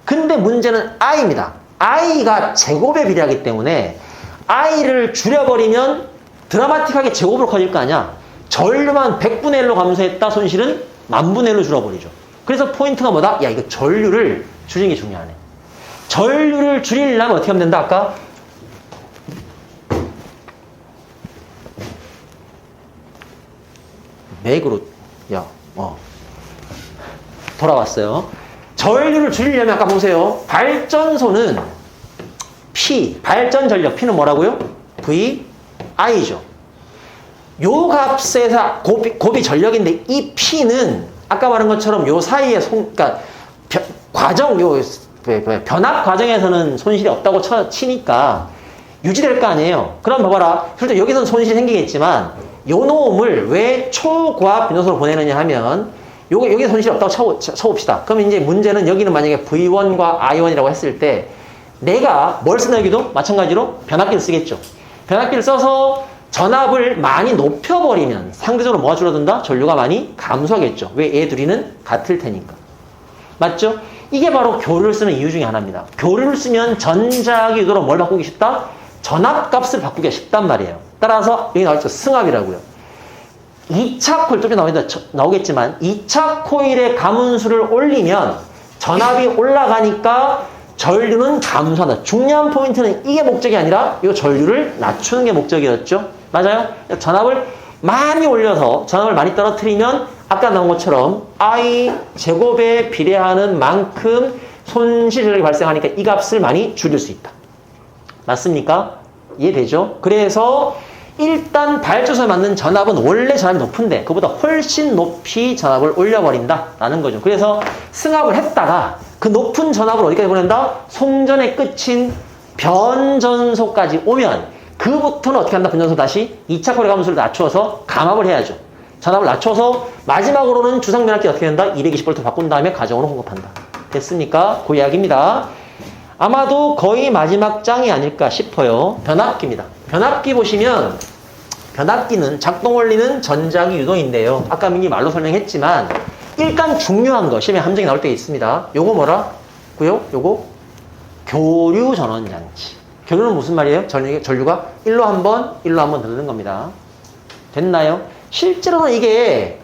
근데 문제는 I입니다. I가 제곱에 비례하기 때문에 I를 줄여버리면 드라마틱하게 제곱으로 커질 거 아니야. 전류만 100분의 1로 감소했다. 손실은 10,000분의 1로 줄어버리죠. 그래서 포인트가 뭐다? 야, 이거 전류를 줄이는 게 중요하네. 전류를 줄이려면 어떻게 하면 된다? 아까 맥으로 돌아왔어요. 전류를 줄이려면 아까 보세요. 발전소는 P, 발전 전력 P는 뭐라고요? V, I죠. 요 값에서 곱이 전력인데 이 P는 아까 말한 것처럼 요 사이에 그러니까 변압 과정에서는 손실이 없다고 치니까 유지될 거 아니에요. 그럼 봐봐라. 실제 여기서는 손실이 생기겠지만 요 놈을 왜 초고압 변호소로 보내느냐 하면 여기 손실이 없다고 쳐봅시다. 그럼 이제 문제는 여기는 만약에 V1과 I1이라고 했을 때 내가 뭘 쓰나 여기도 마찬가지로 변압기를 쓰겠죠. 변압기를 써서 전압을 많이 높여버리면 상대적으로 뭐가 줄어든다? 전류가 많이 감소하겠죠. 왜? 얘 둘이는 같을 테니까. 맞죠? 이게 바로 교류를 쓰는 이유 중에 하나입니다. 교류를 쓰면 전자기 유도로 뭘 바꾸기 쉽다? 전압값을 바꾸기가 쉽단 말이에요. 따라서 여기 나와있죠. 승합이라고요. 2차 코일, 좀 나오겠지만 2차 코일의 가문수를 올리면 전압이 올라가니까 전류는 감소한다. 중요한 포인트는 이게 목적이 아니라 이 전류를 낮추는 게 목적이었죠. 맞아요? 전압을 많이 올려서 전압을 많이 떨어뜨리면 아까 나온 것처럼 I 제곱에 비례하는 만큼 손실이 발생하니까 이 값을 많이 줄일 수 있다. 맞습니까? 이해되죠? 그래서 일단 발전소에 맞는 전압은 원래 전압이 높은데 그보다 훨씬 높이 전압을 올려버린다라는 거죠. 그래서 승합을 했다가 그 높은 전압을 어디까지 보낸다? 송전의 끝인 변전소까지 오면 그부터는 어떻게 한다? 변전소 다시 2차 코일 감소를 낮춰서 감압을 해야죠. 전압을 낮춰서 마지막으로는 주상변압기 어떻게 된다? 220V 바꾼 다음에 가정으로 공급한다. 됐습니까? 그 이야기입니다. 아마도 거의 마지막 장이 아닐까 싶어요. 변압기입니다. 변압기 보시면 변압기는 작동 원리는 전자기 유도인데요. 아까 미리 말로 설명했지만 일단 중요한 거 시험에 함정이 나올 때 있습니다. 요거 뭐라고요? 요거 교류 전원장치. 교류는 무슨 말이에요? 전류가 일로 한 번 흐르는 겁니다. 됐나요? 실제로는 이게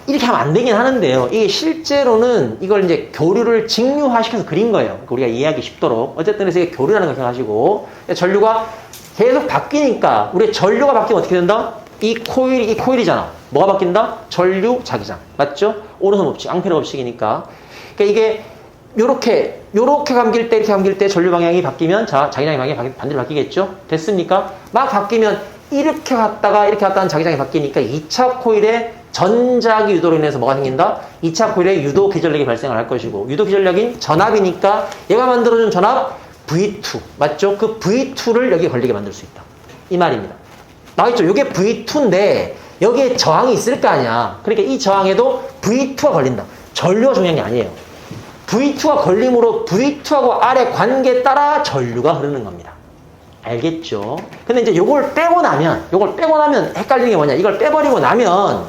이렇게 하면 안 되긴 하는데요. 이게 실제로는 이걸 이제 교류를 직류화시켜서 그린 거예요. 우리가 이해하기 쉽도록. 어쨌든 그래서 이게 교류라는 걸 생각하시고 전류가 계속 바뀌니까 우리 전류가 바뀌면 어떻게 된다? 이 코일이잖아. 뭐가 바뀐다? 전류, 자기장. 맞죠? 오른손 법칙, 앙페르 법칙이니까. 그러니까 이게 요렇게 감길 때, 이렇게 감길 때 전류 방향이 바뀌면 자기장의 방향이 반대로 바뀌겠죠? 됐습니까? 막 바뀌면 이렇게 갔다가 자기장이 바뀌니까 2차 코일의 전자기 유도로 인해서 뭐가 생긴다? 2차 코일에 유도 기전력이 발생을 할 것이고, 유도 기전력인 전압이니까 얘가 만들어준 전압 V2. 맞죠? 그 V2를 여기에 걸리게 만들 수 있다. 이 말입니다. 나와있죠? 이게 V2인데 여기에 저항이 있을 거 아니야. 그러니까 이 저항에도 V2가 걸린다. 전류가 중요한 게 아니에요. V2가 걸림으로 V2하고 R의 관계에 따라 전류가 흐르는 겁니다. 알겠죠? 근데 이제 요걸 빼고 나면 헷갈리는 게 뭐냐? 이걸 빼버리고 나면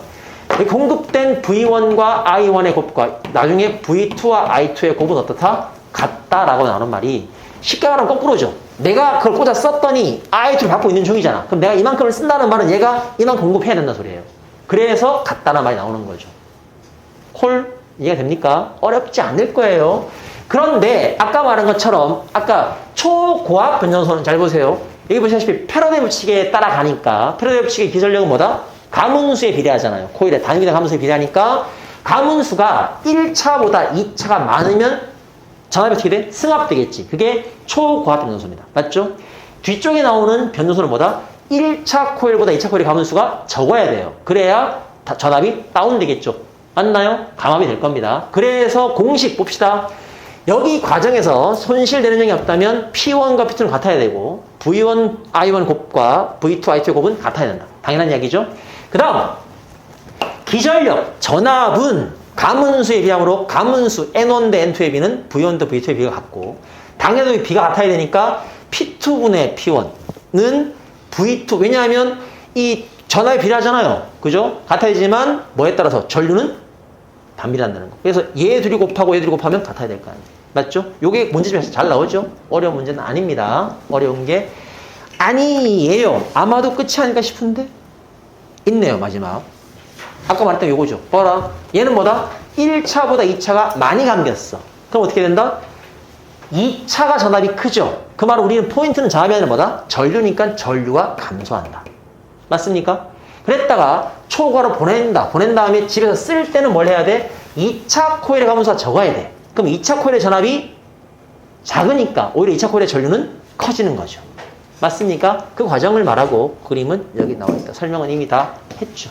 공급된 V1과 I1의 곱과 나중에 V2와 I2의 곱은 어떻다? 같다라고 나오는 말이 쉽게 말하면 거꾸로죠. 내가 그걸 꽂아 썼더니 I2를 받고 있는 중이잖아. 그럼 내가 이만큼을 쓴다는 말은 얘가 이만큼 공급해야 된다는 소리예요. 그래서 같다는 말이 나오는 거죠. 콜? 이해가 됩니까? 어렵지 않을 거예요. 그런데 아까 말한 것처럼 아까 초고압 변전소는 잘 보세요. 여기 보시다시피 패러데이 법칙에 따라가니까 패러데이 법칙의 기전력은 뭐다? 가문수에 비례하잖아요. 코일의 단위당 가문수에 비례하니까 가문수가 1차보다 2차가 많으면 전압이 어떻게 돼? 승합되겠지. 그게 초고압 변전소입니다. 맞죠? 뒤쪽에 나오는 변전소는 뭐다? 1차 코일보다 2차 코일의 가문수가 적어야 돼요. 그래야 전압이 다운되겠죠. 맞나요? 감압이 될 겁니다. 그래서 공식 봅시다. 여기 과정에서 손실되는 점이 없다면 P1과 P2는 같아야 되고 V1, I1 곱과 V2, I2 곱은 같아야 된다. 당연한 이야기죠. 그 다음 기전력, 전압은 가문수에 비하므로 가문수 N1 대 N2의 비는 V1 대 V2의 비가 같고 당연히 비가 같아야 되니까 P2분의 P1은 V2 왜냐하면 이 전압이 비례하잖아요. 그죠? 같아야지만 뭐에 따라서 전류는 반비례한다는 거. 그래서 얘 둘이 곱하고 얘 둘이 곱하면 같아야 될 거 아니에요. 맞죠? 요게 문제집에서 잘 나오죠? 어려운 문제는 아닙니다. 어려운 게 아니에요. 아마도 끝이 아닐까 싶은데 있네요. 마지막. 아까 말했던 요거죠. 봐라. 얘는 뭐다? 1차보다 2차가 많이 감겼어. 그럼 어떻게 된다? 2차가 전압이 크죠? 그 말은 우리는 포인트는 전압이 아니라 뭐다? 전류니까 전류가 감소한다. 맞습니까? 그랬다가 초고압으로 보낸다. 보낸 다음에 집에서 쓸 때는 뭘 해야 돼? 2차 코일의 가문수가 적어야 돼. 그럼 2차 코일의 전압이 작으니까 오히려 2차 코일의 전류는 커지는 거죠. 맞습니까? 그 과정을 말하고 그림은 여기 나와 있다. 설명은 이미 다 했죠.